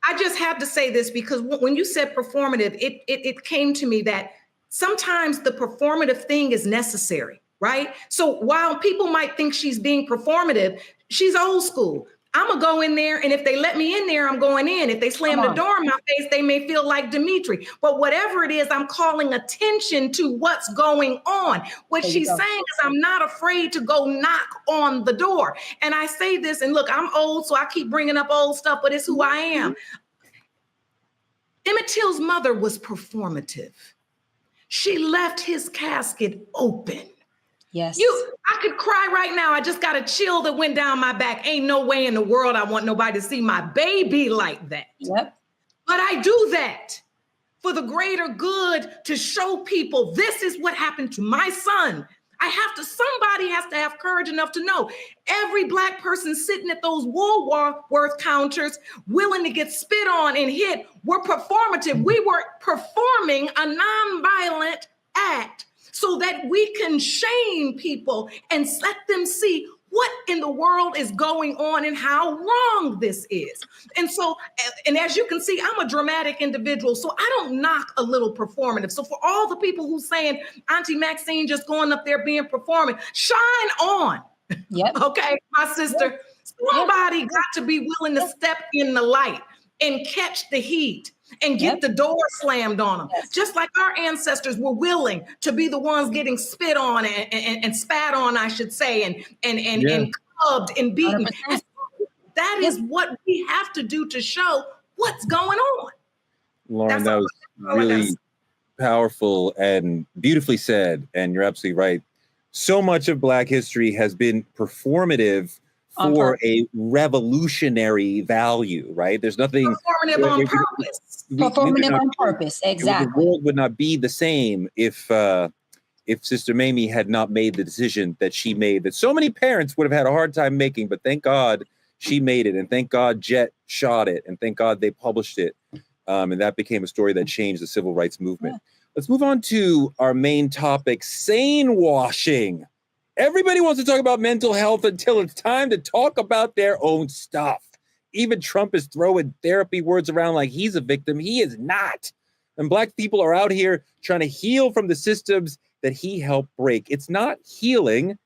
I just have to say this because when you said performative, it came to me that sometimes the performative thing is necessary, right? So while people might think she's being performative, she's old school. I'm going to go in there, and if they let me in there, I'm going in. If they slam the door in my face, they may feel like Dimitri. But whatever it is, I'm calling attention to what's going on. What she's saying is I'm not afraid to go knock on the door. And I say this, and look, I'm old, so I keep bringing up old stuff, but it's who I am. Emmett Till's mother was performative. She left his casket open. Yes. I could cry right now. I just got a chill that went down my back. Ain't no way in the world I want nobody to see my baby like that. Yep. But I do that for the greater good, to show people this is what happened to my son. Somebody has to have courage enough to know every Black person sitting at those Woolworth counters willing to get spit on and hit were performative. We were performing a nonviolent act so that we can shame people and let them see what in the world is going on and how wrong this is. And so, and as you can see, I'm a dramatic individual, so I don't knock a little performative. So for all the people who's saying Auntie Maxine just going up there being performant, shine on. Yep. Okay, my sister, somebody got to be willing to step in the light and catch the heat and get the door slammed on them. Yes. Just like our ancestors were willing to be the ones getting spit on and spat on, I should say, and clubbed and beaten. That is what we have to do to show what's going on. Lauren, that was really powerful and beautifully said. And you're absolutely right. So much of Black history has been performative for a revolutionary value, right? There's nothing performative on purpose. Performative on purpose, exactly. The world would not be the same if Sister Mamie had not made the decision that she made, that so many parents would have had a hard time making, but thank God she made it, and thank God Jet shot it, and thank God they published it, and that became a story that changed the civil rights movement. Yeah. Let's move on to our main topic, sane-washing. Everybody wants to talk about mental health until it's time to talk about their own stuff. Even Trump is throwing therapy words around like he's a victim. He is not. And Black people are out here trying to heal from the systems that he helped break. It's not healing.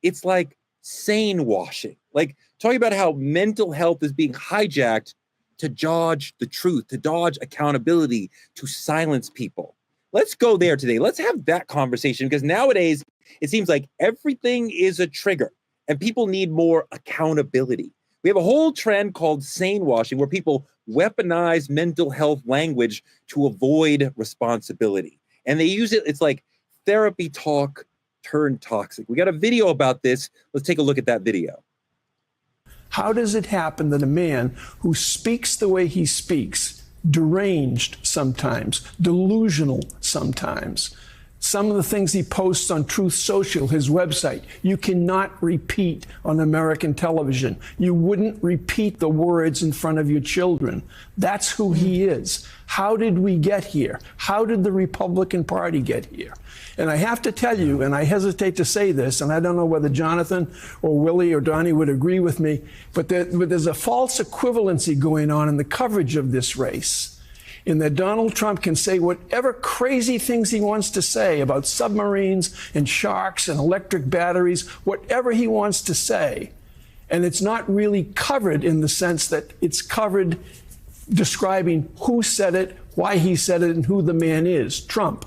It's like sane washing. Like talking about how mental health is being hijacked to dodge the truth, to dodge accountability, to silence people. Let's go there today. Let's have that conversation, because nowadays it seems like everything is a trigger and people need more accountability. We have a whole trend called sane-washing, where people weaponize mental health language to avoid responsibility. And they use it, it's like therapy talk turned toxic. We got a video about this. Let's take a look at that video. How does it happen that a man who speaks the way he speaks, deranged sometimes, delusional sometimes, some of the things he posts on Truth Social, his website, you cannot repeat on American television. You wouldn't repeat the words in front of your children. That's who he is. How did we get here? How did the Republican Party get here? And I have to tell you, and I hesitate to say this, and I don't know whether Jonathan or Willie or Donnie would agree with me, but there's a false equivalency going on in the coverage of this race, in that Donald Trump can say whatever crazy things he wants to say about submarines and sharks and electric batteries, whatever he wants to say. And it's not really covered in the sense that it's covered describing who said it, why he said it, and who the man is, Trump,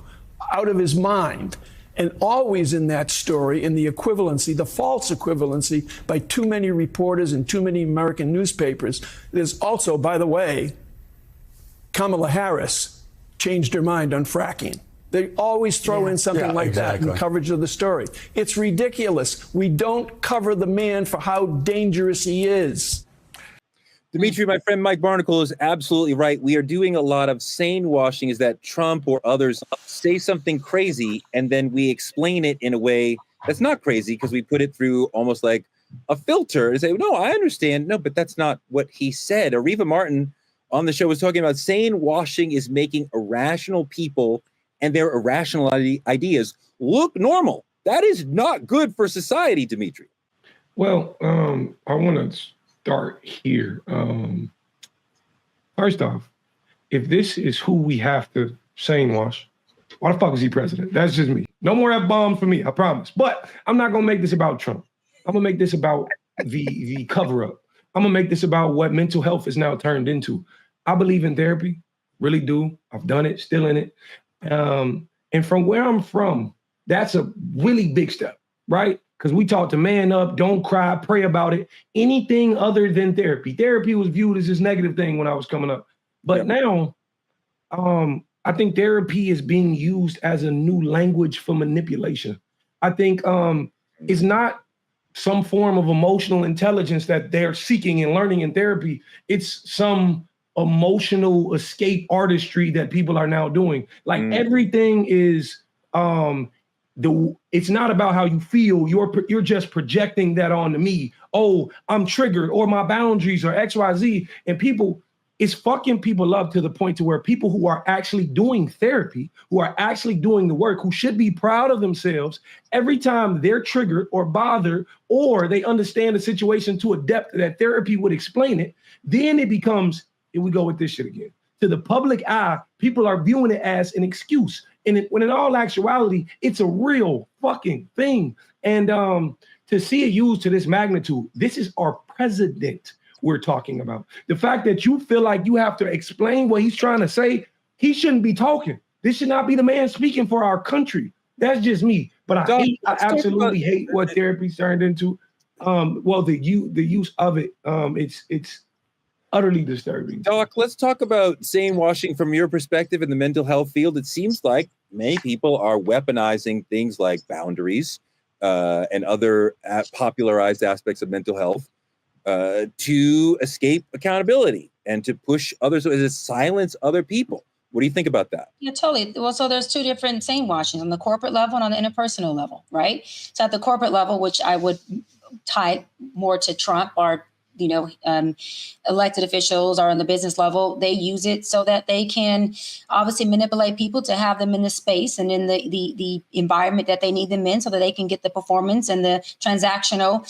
out of his mind. And always in that story, in the equivalency, the false equivalency by too many reporters and too many American newspapers, there's also, by the way, Kamala Harris changed her mind on fracking. They always throw in something like that in coverage of the story. It's ridiculous. We don't cover the man for how dangerous he is. Dimitri, my friend Mike Barnacle is absolutely right. We are doing a lot of sane washing, is that Trump or others say something crazy and then we explain it in a way that's not crazy because we put it through almost like a filter and say, no, I understand. No, but that's not what he said. Areva Martin on the show was talking about sane washing is making irrational people and their irrational ideas look normal. That is not good for society, Dimitri. Well, I want to start here. First off, if this is who we have to sane wash, why the fuck is he president? That's just me. No more F-bombs for me, I promise. But I'm not going to make this about Trump. I'm going to make this about the cover-up. I'm going to make this about what mental health is now turned into. I believe in therapy, really do. I've done it, still in it. And from where I'm from, that's a really big step, right? Because we taught to man up, don't cry, pray about it. Anything other than therapy. Therapy was viewed as this negative thing when I was coming up. But now, I think therapy is being used as a new language for manipulation. I think it's not some form of emotional intelligence that they're seeking and learning in therapy. It's some emotional escape artistry that people are now doing. Like everything is it's not about how you feel. You're just projecting that onto me. Oh, I'm triggered, or my boundaries are XYZ. And people, it's fucking people up to the point to where people who are actually doing therapy, who are actually doing the work, who should be proud of themselves, every time they're triggered or bothered, or they understand the situation to a depth that therapy would explain it, then it becomes, here we go with this shit again. To the public eye, people are viewing it as an excuse. And when in all actuality, it's a real fucking thing. And to see it used to this magnitude, this is our president we're talking about. The fact that you feel like you have to explain what he's trying to say, he shouldn't be talking. This should not be the man speaking for our country. That's just me. But I absolutely hate what therapy's turned into. Well, the use of it, it's utterly disturbing. Doc, let's talk about sane washing from your perspective in the mental health field. It seems like many people are weaponizing things like boundaries and other popularized aspects of mental health to escape accountability and to push others, to silence other people. What do you think about that? Yeah, totally. Well, so there's two different sane washings on the corporate level and on the interpersonal level, right? So at the corporate level, which I would tie more to Trump, or elected officials are on the business level, they use it so that they can obviously manipulate people to have them in the space and in the environment that they need them in so that they can get the performance and the transactional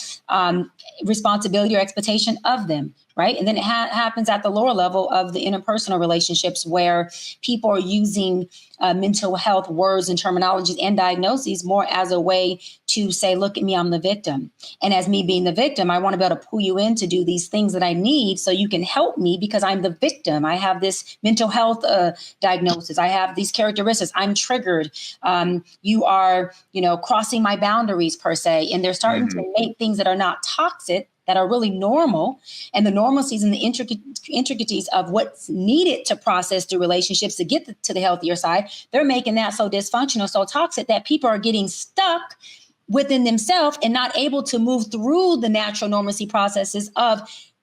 responsibility or expectation of them, right? And then it happens at the lower level of the interpersonal relationships where people are using mental health words and terminologies and diagnoses more as a way to say, look at me, I'm the victim. And as me being the victim, I want to be able to pull you in to do these things that I need so you can help me because I'm the victim. I have this mental health diagnosis. I have these characteristics. I'm triggered. You are, crossing my boundaries per se. And they're starting to make things that are not toxic, that are really normal, and the normalcies and the intricacies of what's needed to process through relationships to get to the healthier side, they're making that so dysfunctional, so toxic that people are getting stuck within themselves and not able to move through the natural normalcy processes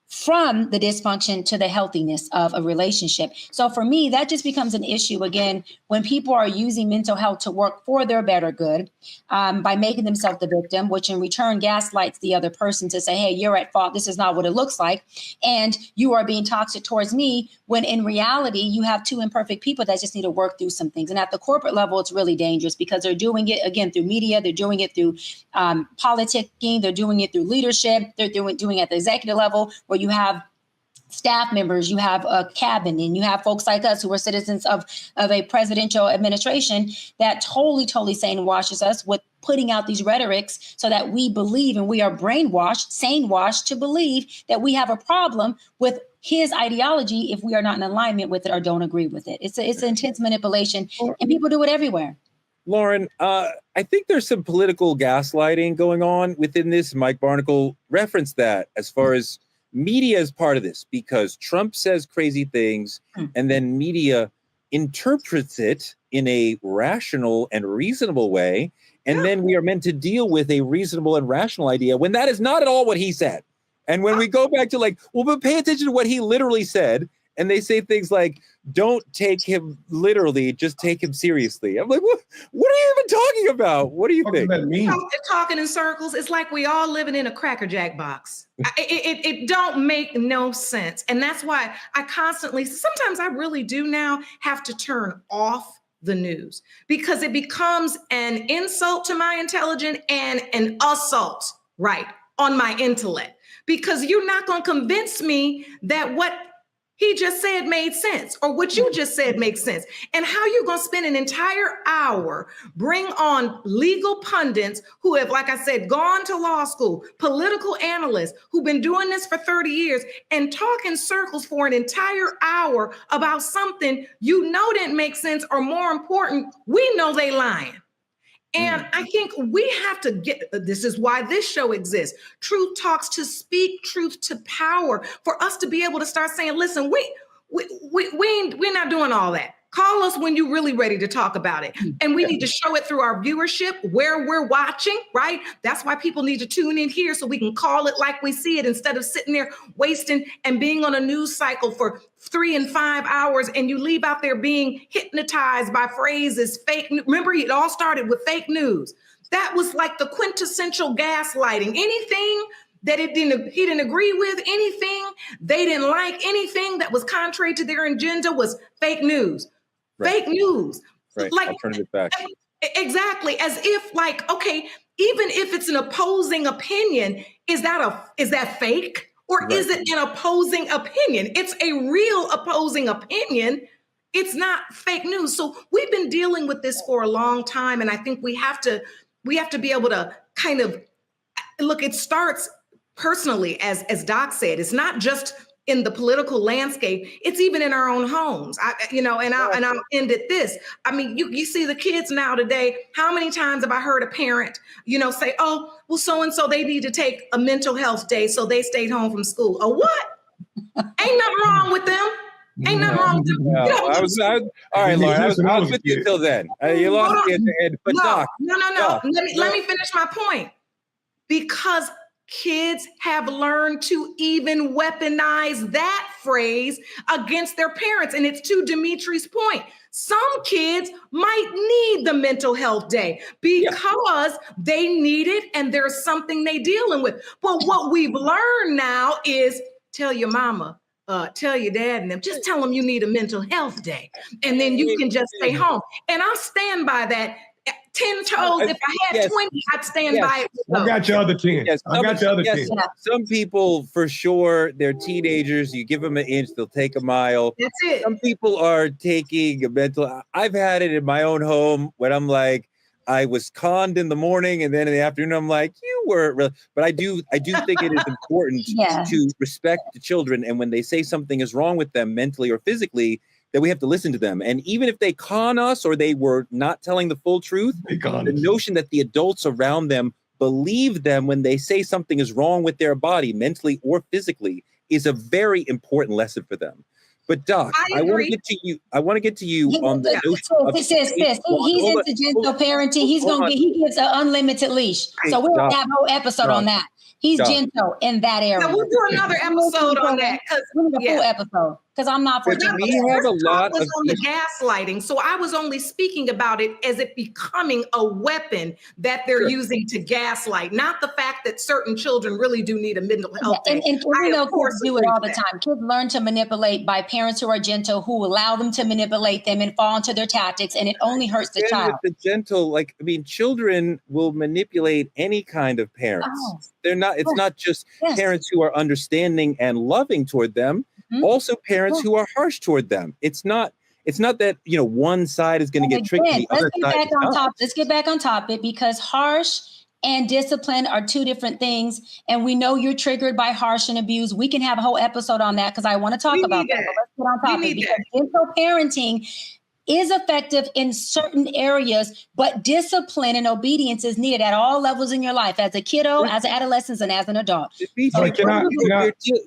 from the dysfunction to the healthiness of a relationship. So for me, that just becomes an issue again, when people are using mental health to work for their better good, by making themselves the victim, which in return gaslights the other person to say, hey, you're at fault. This is not what it looks like. And you are being toxic towards me, when in reality, you have two imperfect people that just need to work through some things. And at the corporate level, it's really dangerous because they're doing it again through media. They're doing it through politicking. They're doing it through leadership. They're doing it at the executive level, where you have staff members, you have a cabinet, and you have folks like us who are citizens of a presidential administration that totally sane-washes us with putting out these rhetorics so that we believe, and we are brainwashed, sane-washed to believe that we have a problem with his ideology if we are not in alignment with it or don't agree with it. It's intense manipulation, and people do it everywhere. Lauren, I think there's some political gaslighting going on within this. Mike Barnacle referenced that as far as media is part of this, because Trump says crazy things and then media interprets it in a rational and reasonable way. And then we are meant to deal with a reasonable and rational idea when that is not at all what he said. And when we go back to but pay attention to what he literally said. And they say things like, don't take him literally, just take him seriously. I'm like, what are you even talking about? What do you think? That mean? Talking in circles. It's like we all living in a Cracker Jack box. It don't make no sense. And that's why I sometimes I really do now have to turn off the news, because it becomes an insult to my intelligence and an assault, right, on my intellect. Because you're not going to convince me that what he just said made sense, or what you just said makes sense. And how you going to spend an entire hour, bring on legal pundits who have, like I said, gone to law school, political analysts who've been doing this for 30 years and talk in circles for an entire hour about something you know didn't make sense, or more important, we know they lying. And I think we have to this is why this show exists. Truth Talks, to speak truth to power, for us to be able to start saying, listen, we're not doing all that. Call us when you're really ready to talk about it. And we need to show it through our viewership, where we're watching, right? That's why people need to tune in here so we can call it like we see it, instead of sitting there wasting and being on a news cycle for 3 and 5 hours, and you leave out there being hypnotized by phrases, fake. Remember, it all started with fake news. That was like the quintessential gaslighting. Anything that he didn't agree with, anything they didn't like, anything that was contrary to their agenda was fake news. Right. Fake news. Right. Like, alternative facts. Exactly. As if, like, okay, even if it's an opposing opinion, is that fake? Or is it an opposing opinion? It's a real opposing opinion. It's not fake news. So we've been dealing with this for a long time. And I think we have to be able to kind of look, it starts personally, as Doc said. It's not just in the political landscape, it's even in our own homes. I'll end at this. I mean, you see the kids now today. How many times have I heard a parent, say, oh, well, so-and-so, they need to take a mental health day, so they stayed home from school. Or what? Ain't nothing wrong with them. Ain't nothing wrong with them. No, all right, Lauren, I was with you till then. You lost me at the end. But Doc. No. Let me finish my point. Because kids have learned to even weaponize that phrase against their parents. And it's to Dimitri's point. Some kids might need the mental health day because they need it and there's something they dealing with. But what we've learned now is tell your mama, tell your dad and them, just tell them you need a mental health day. And then you can just stay home. And I'll stand by that. 10 toes. If I had 20, I'd stand by it. I got your other 10. Yes, I got your other 10. Some people, for sure, they're teenagers. You give them an inch, they'll take a mile. That's it. Some people are taking a mental. I've had it in my own home when I'm like, I was conned in the morning, and then in the afternoon, I'm like, you weren't really. But I do think it is important to respect the children, and when they say something is wrong with them mentally or physically, that we have to listen to them. And even if they con us or they were not telling the full truth, the notion that the adults around them believe them when they say something is wrong with their body, mentally or physically, is a very important lesson for them. But Doc, I want to get to you. I want to get to you on the notion. He's into gentle parenting. He gives an unlimited leash. So we'll have a whole episode on that. He's gentle in that area. So we'll do another episode on that. We'll do a full episode because I'm not for gentle. We have a lot of on the gaslighting. So I was only speaking about it as it becoming a weapon that they're using to gaslight, not the fact that certain children really do need a mental health. And we know kids do it all the time. Kids learn to manipulate by parents who are gentle, who allow them to manipulate them and fall into their tactics, and it only hurts the child. The gentle, children will manipulate any kind of parents. They're not. It's not just parents who are understanding and loving toward them. Also, parents who are harsh toward them. It's not that one side is going to get tricky. Let's get back on topic because harsh and discipline are two different things. And we know you're triggered by harsh and abuse. We can have a whole episode on that because I want to talk about that. But let's get on topic because gentle parenting is effective in certain areas, but discipline and obedience is needed at all levels in your life, as a kiddo, as an adolescent, and as an adult.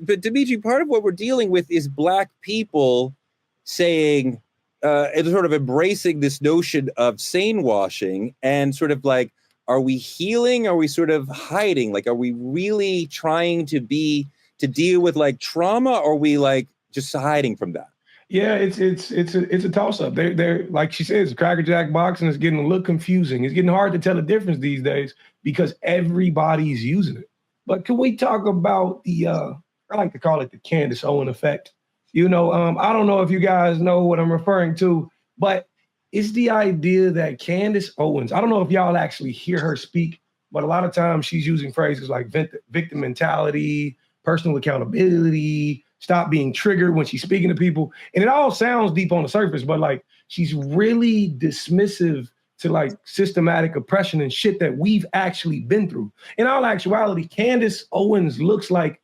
But Dimitri, part of what we're dealing with is Black people saying, and sort of embracing this notion of sane-washing and sort of like, are we healing? Are we sort of hiding? Like, are we really trying to deal with like trauma? Or are we like just hiding from that? Yeah, it's a toss up. They're like she says, Cracker Jack boxing is getting a little confusing. It's getting hard to tell the difference these days because everybody's using it. But can we talk about the I like to call it the Candace Owen effect? I don't know if you guys know what I'm referring to, but it's the idea that Candace Owens, I don't know if y'all actually hear her speak, but a lot of times she's using phrases like victim mentality, personal accountability, stop being triggered when she's speaking to people. And it all sounds deep on the surface, but like she's really dismissive to like systematic oppression and shit that we've actually been through. In all actuality, Candace Owens looks like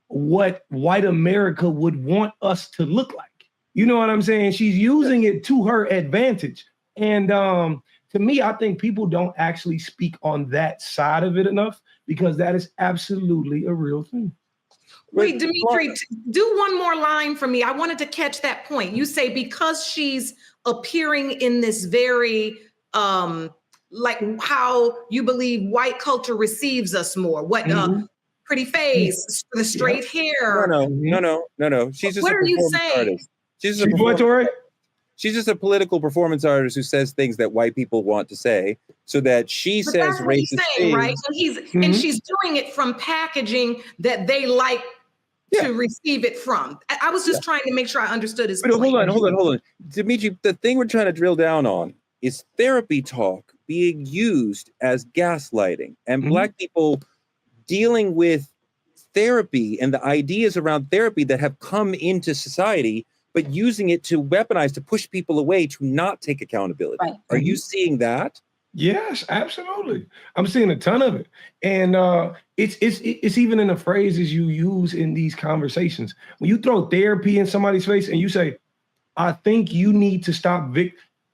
what white America would want us to look like. You know what I'm saying? She's using it to her advantage. And to me, I think people don't actually speak on that side of it enough because that is absolutely a real thing. Wait, Dimitri, do one more line for me. I wanted to catch that point. You say because she's appearing in this very, like how you believe white culture receives us more. What pretty face, the straight hair. No. She's just what are you saying? Artist. She's just a political performance artist who says things that white people want to say, so that she says racist things. Right? And she's doing it from packaging that they like to receive it from. I was just trying to make sure I understood his point. Hold on. Dimitri, the thing we're trying to drill down on is therapy talk being used as gaslighting and Black people dealing with therapy and the ideas around therapy that have come into society, but using it to weaponize, to push people away, to not take accountability. Right. Are you seeing that? Yes, absolutely. I'm seeing a ton of it. And it's even in the phrases you use in these conversations. When you throw therapy in somebody's face and you say, I think you need to stop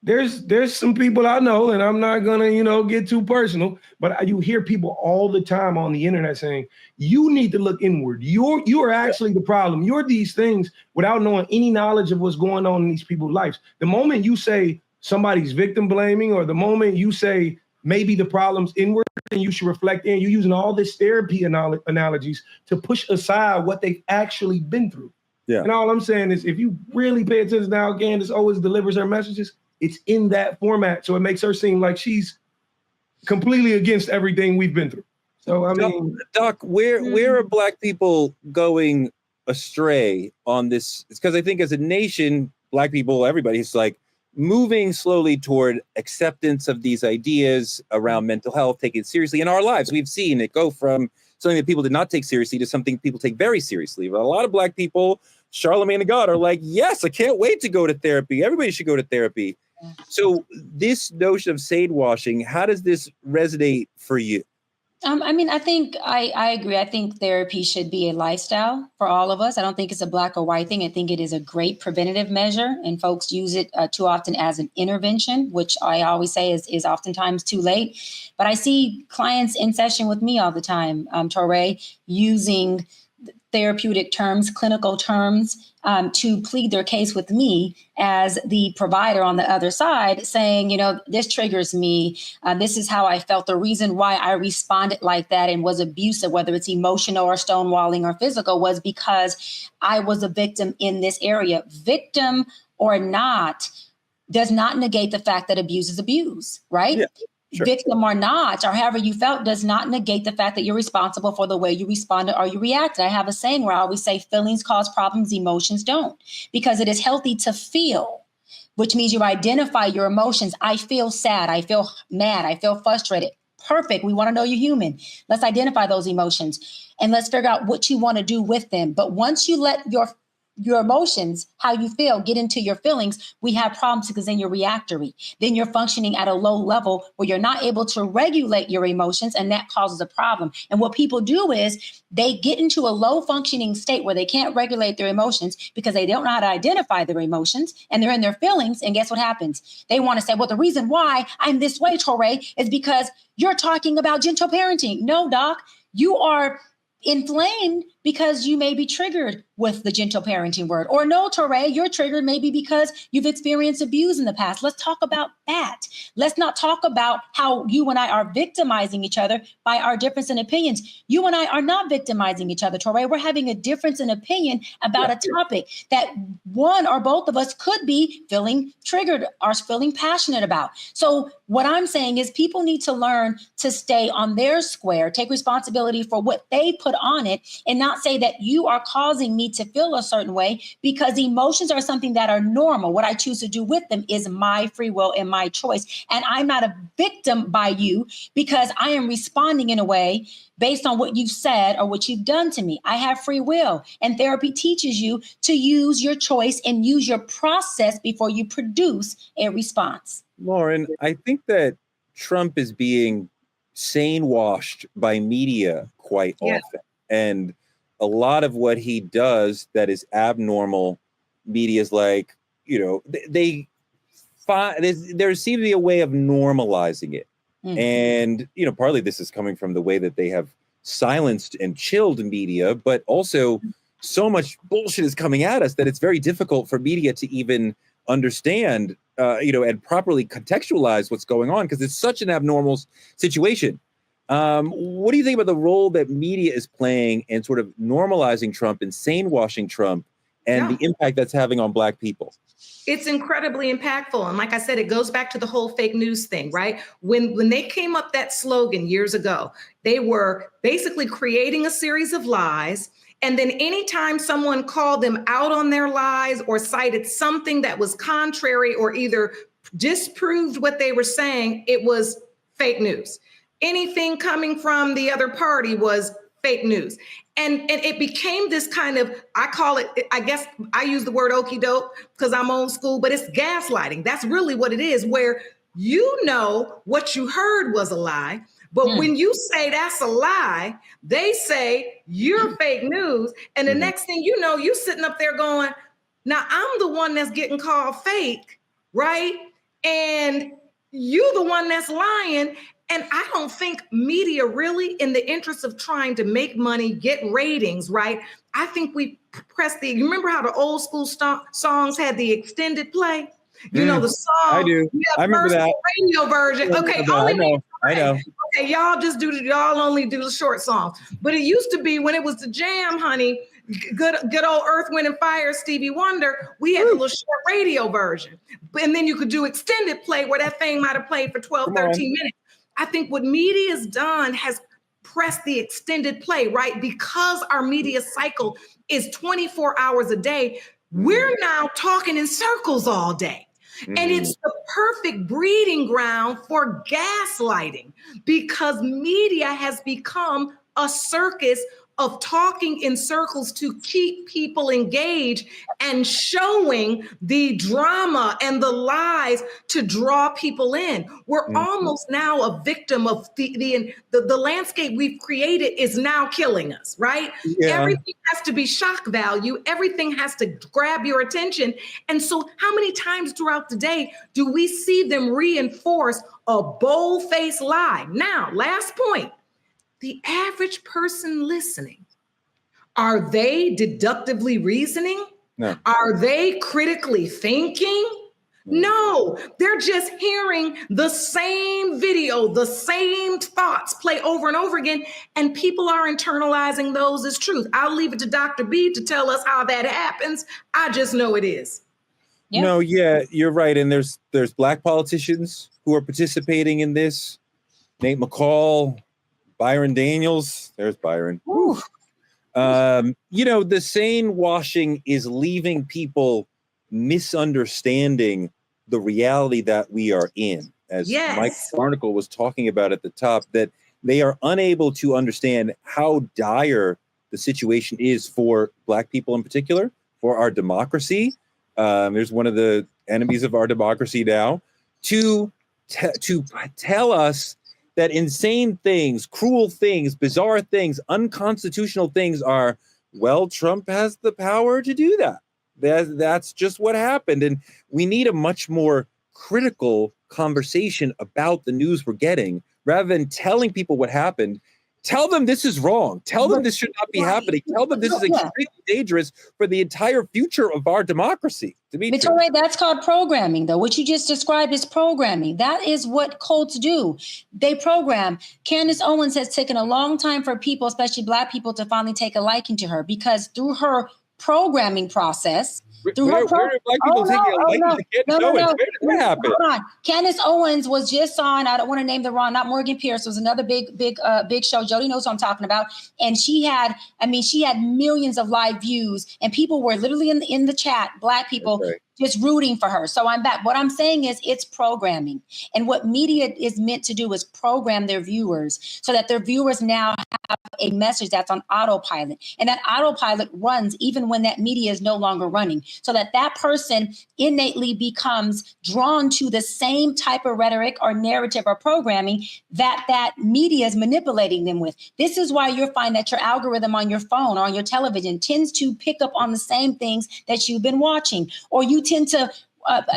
there's some people I know, and I'm not gonna, get too personal, but you hear people all the time on the internet saying, you need to look inward. You are actually the problem. You're these things without knowing any knowledge of what's going on in these people's lives. The moment you say somebody's victim blaming, or the moment you say maybe the problem's inward and you should reflect in, you're using all this therapy analogies to push aside what they've actually been through. Yeah. And all I'm saying is, if you really pay attention to how Candace always delivers her messages, it's in that format. So it makes her seem like she's completely against everything we've been through. So, I mean, Doc, where are Black people going astray on this? It's because I think as a nation, Black people, everybody's like, moving slowly toward acceptance of these ideas around mental health, taking it seriously in our lives. We've seen it go from something that people did not take seriously to something people take very seriously. But a lot of Black people, Charlemagne the God, are like, yes, I can't wait to go to therapy. Everybody should go to therapy. So this notion of sane-washing, how does this resonate for you? I mean, I think I agree. I think therapy should be a lifestyle for all of us. I don't think it's a black or white thing. I think it is a great preventative measure, and folks use it too often as an intervention, which I always say is oftentimes too late. But I see clients in session with me all the time, Torre, using therapeutic terms, clinical terms, to plead their case with me as the provider on the other side, saying, you know, this triggers me. This is how I felt. The reason why I responded like that and was abusive, whether it's emotional or stonewalling or physical, was because I was a victim in this area. Victim or not does not negate the fact that abuse is abuse, right? Yeah. Sure. Victim or not, or however you felt, does not negate the fact that you're responsible for the way you responded or you reacted. I have a saying where I always say feelings cause problems, emotions don't, because it is healthy to feel, which means you identify your emotions. I feel sad. I feel mad. I feel frustrated. Perfect. We want to know you're human. Let's identify those emotions and let's figure out what you want to do with them. But once you let your emotions, how you feel, get into your feelings, we have problems because then you're reactory. Then you're functioning at a low level where you're not able to regulate your emotions, and that causes a problem. And what people do is they get into a low functioning state where they can't regulate their emotions because they don't know how to identify their emotions, and they're in their feelings. And guess what happens? They want to say, well, the reason why I'm this way, Torre, is because you're talking about gentle parenting. No, doc, you are inflamed because you may be triggered with the gentle parenting word. Or no, Torre, you're triggered maybe because you've experienced abuse in the past. Let's talk about that. Let's not talk about how you and I are victimizing each other by our difference in opinions. You and I are not victimizing each other, Torre. We're having a difference in opinion about a topic that one or both of us could be feeling triggered or feeling passionate about. So what I'm saying is people need to learn to stay on their square, take responsibility for what they put on it, and not say that you are causing me to feel a certain way, because emotions are something that are normal. What I choose to do with them is my free will and my choice. And I'm not a victim by you because I am responding in a way based on what you've said or what you've done to me. I have free will, and therapy teaches you to use your choice and use your process before you produce a response. Lauren, I think that Trump is being sane washed by media quite often. And a lot of what he does that is abnormal, media is like, you know, they find there seems to be a way of normalizing it. Mm-hmm. And, you know, partly this is coming from the way that they have silenced and chilled media, but also so much bullshit is coming at us that it's very difficult for media to even understand, you know, and properly contextualize what's going on, because it's such an abnormal situation. What do you think about the role that media is playing in sort of normalizing Trump and sane-washing Trump and the impact that's having on Black people? It's incredibly impactful. And like I said, it goes back to the whole fake news thing, right? When they came up that slogan years ago, they were basically creating a series of lies. And then anytime someone called them out on their lies or cited something that was contrary or either disproved what they were saying, it was fake news. Anything coming from the other party was fake news. And it became this kind of, I call it, I guess I use the word okie doke because I'm old school, but it's gaslighting. That's really what it is, where you know what you heard was a lie. But when you say that's a lie, they say you're fake news. And the next thing you know, you sitting up there going, now I'm the one that's getting called fake, right? And you the one that's lying. And I don't think media really, in the interest of trying to make money, get ratings, right? I think we press you remember how the old school songs had the extended play? You know, the song. I do. I remember that. Radio version. Okay. I know. Okay. Y'all only do the short songs. But it used to be when it was the jam, honey, good old Earth, Wind and Fire, Stevie Wonder, we had the little short radio version. And then you could do extended play where that thing might have played for 12, 13 minutes. I think what media has done has pressed the extended play, right? Because our media cycle is 24 hours a day, we're now talking in circles all day. And it's the perfect breeding ground for gaslighting because media has become a circus of talking in circles to keep people engaged and showing the drama and the lies to draw people in. We're almost now a victim of the landscape we've created is now killing us, right? Yeah. Everything has to be shock value. Everything has to grab your attention. And so how many times throughout the day do we see them reinforce a bold-faced lie? Now, last point. The average person listening, are they deductively reasoning? No. Are they critically thinking? No, they're just hearing the same video, the same thoughts play over and over again, and people are internalizing those as truth. I'll leave it to Dr. B to tell us how that happens. I just know it is. Yeah. No, yeah, you're right. And there's Black politicians who are participating in this. Nate McCall, Byron Daniels, there's Byron. The sane washing is leaving people misunderstanding the reality that we are in. As Mike Barnacle was talking about at the top, that they are unable to understand how dire the situation is for Black people in particular, for our democracy. There's one of the enemies of our democracy now to tell us that insane things, cruel things, bizarre things, unconstitutional things are, well, Trump has the power to do that. That's just what happened. And we need a much more critical conversation about the news we're getting rather than telling people what happened. Tell them this is wrong. Tell them this should not be happening. Tell them this is extremely dangerous for the entire future of our democracy. Victoria, that's called programming, though. What you just described is programming. That is what cults do. They program. Candace Owens has taken a long time for people, especially Black people, to finally take a liking to her because through her programming process, where did Black people take a liking to Candace Owens? Where did that happen? Hold on. Candace Owens was just on, I don't want to name the wrong, not Morgan Pierce, was another big show. Jody knows what I'm talking about. And she had millions of live views and people were literally in the chat, Black people, just rooting for her. So I'm back. What I'm saying is it's programming. And what media is meant to do is program their viewers so that their viewers now have a message that's on autopilot. And that autopilot runs even when that media is no longer running. So that person innately becomes drawn to the same type of rhetoric or narrative or programming that media is manipulating them with. This is why you'll find that your algorithm on your phone or on your television tends to pick up on the same things that you've been watching, or you tend to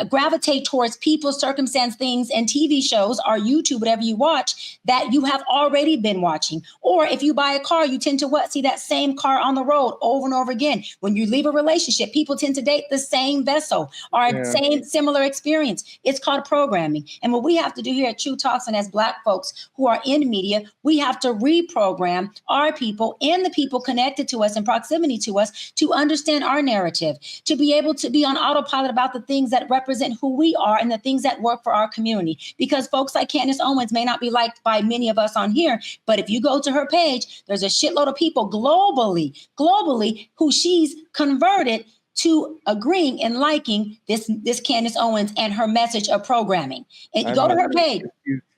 gravitate towards people, circumstance, things, and TV shows or YouTube, whatever you watch, that you have already been watching. Or if you buy a car, you tend to see that same car on the road over and over again. When you leave a relationship, people tend to date the same vessel or similar experience. It's called programming. And what we have to do here at True Talks, and as Black folks who are in media, we have to reprogram our people and the people connected to us in proximity to us to understand our narrative, to be able to be on autopilot about the things that represent who we are and the things that work for our community. Because folks like Candace Owens may not be liked by many of us on here, but if you go to her page, there's a shitload of people globally who she's converted to agreeing and liking this Candace Owens and her message of programming. And go to her page.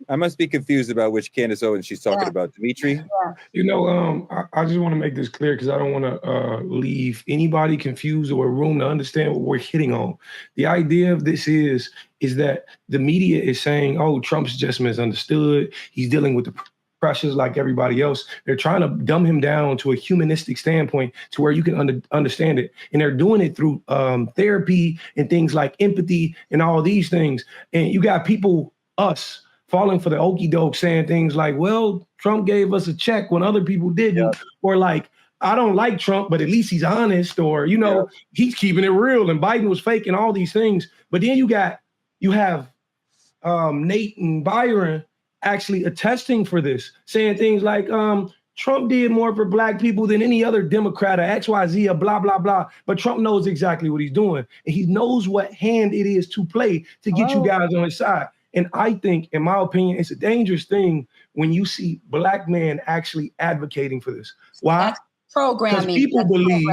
I must be confused about which Candace Owens she's talking about. Dimitri? I just want to make this clear because I don't want to leave anybody confused or room to understand what we're hitting on. The idea of this is that the media is saying, oh, Trump's just misunderstood. He's dealing with the pressures like everybody else. They're trying to dumb him down to a humanistic standpoint to where you can understand it. And they're doing it through therapy and things like empathy and all these things. And you got people, us, falling for the okie doke, saying things like, well, Trump gave us a check when other people didn't, or like, I don't like Trump, but at least he's honest, or, he's keeping it real and Biden was fake and all these things. But then you have Nate and Byron actually attesting for this, saying things like, Trump did more for Black people than any other Democrat or XYZ or blah, blah, blah. But Trump knows exactly what he's doing. And he knows what hand it is to play to get you guys on his side. And I think, in my opinion, it's a dangerous thing when you see Black men actually advocating for this. Why? That's programming. Because people believe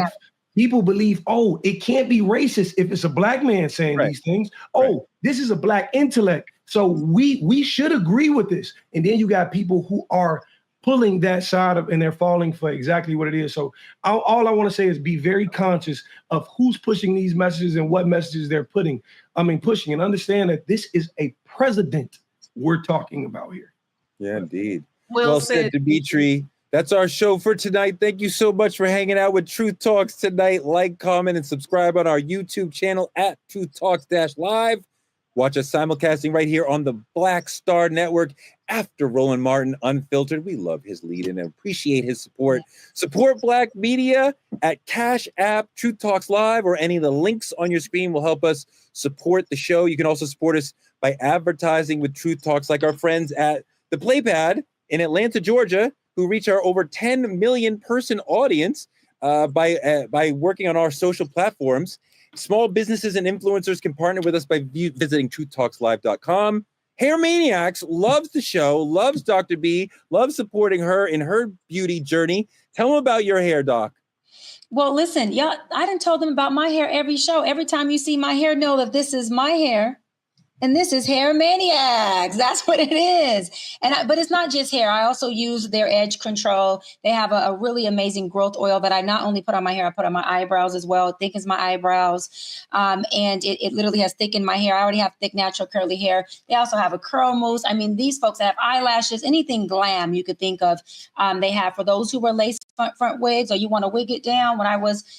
people believe, oh, it can't be racist if it's a black man saying these things. Oh, this is a black intellect. So we should agree with this. And then you got people who are pulling that side of, and they're falling for exactly what it is. So all I want to say is be very conscious of who's pushing these messages and what messages they're pushing, and understand that this is a president we're talking about here. Yeah, indeed. Well said, Dimitri. That's our show for tonight. Thank you so much for hanging out with Truth Talks tonight. Like, comment, and subscribe on our YouTube channel at Truth Talks-Live. Watch us simulcasting right here on the Black Star Network after Roland Martin Unfiltered. We love his lead and appreciate his support. Support Black media at Cash App, Truth Talks Live, or any of the links on your screen will help us support the show. You can also support us by advertising with Truth Talks, like our friends at the Playpad in Atlanta, Georgia, who reach our over 10 million person audience by working on our social platforms. Small businesses and influencers can partner with us by visiting truthtalkslive.com. Hair Maniacs loves the show, loves Dr. B, loves supporting her in her beauty journey. Tell them about your hair, Doc. Well, listen, y'all, I done told them about my hair every show. Every time you see my hair, know that this is my hair. And this is Hair Maniacs. That's what it is. But it's not just hair. I also use their edge control. They have a really amazing growth oil that I not only put on my hair, I put on my eyebrows as well. It thickens my eyebrows. And it literally has thickened my hair. I already have thick, natural, curly hair. They also have a curl mousse. I mean, these folks have eyelashes, anything glam you could think of. They have for those who wear lace front wigs, or you want to wig it down.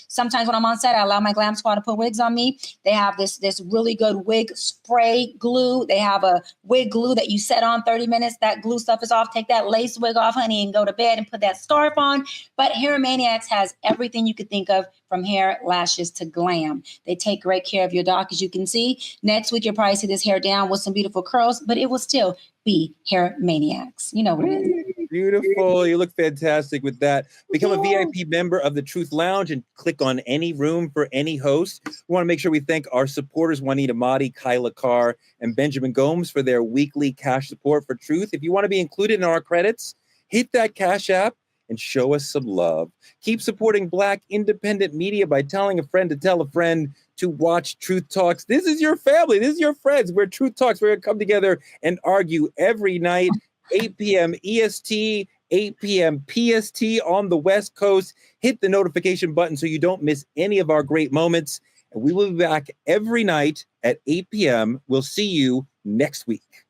Sometimes when I'm on set, I allow my glam squad to put wigs on me. They have this really good wig spray glue. They have a wig glue that you set on 30 minutes. That glue stuff is off. Take that lace wig off, honey, and go to bed and put that scarf on. But Hair Maniacs has everything you could think of, from hair, lashes to glam. They take great care of your doc, as you can see. Next week, you'll probably see this hair down with some beautiful curls, but it will still be Hair Maniacs. You know what it is. Beautiful. You look fantastic with that. Become a VIP member of the Truth Lounge and click on any room for any host. We want to make sure we thank our supporters, Juanita Mahdi, Kyla Carr, and Benjamin Gomes, for their weekly cash support for Truth. If you want to be included in our credits, hit that Cash App and show us some love. Keep supporting Black independent media by telling a friend to tell a friend to watch Truth Talks. This is your family. This is your friends. We're Truth Talks. We're going to come together and argue every night, 8 p.m. EST, 8 p.m. PST on the West Coast. Hit the notification button so you don't miss any of our great moments. And we will be back every night at 8 p.m. We'll see you next week.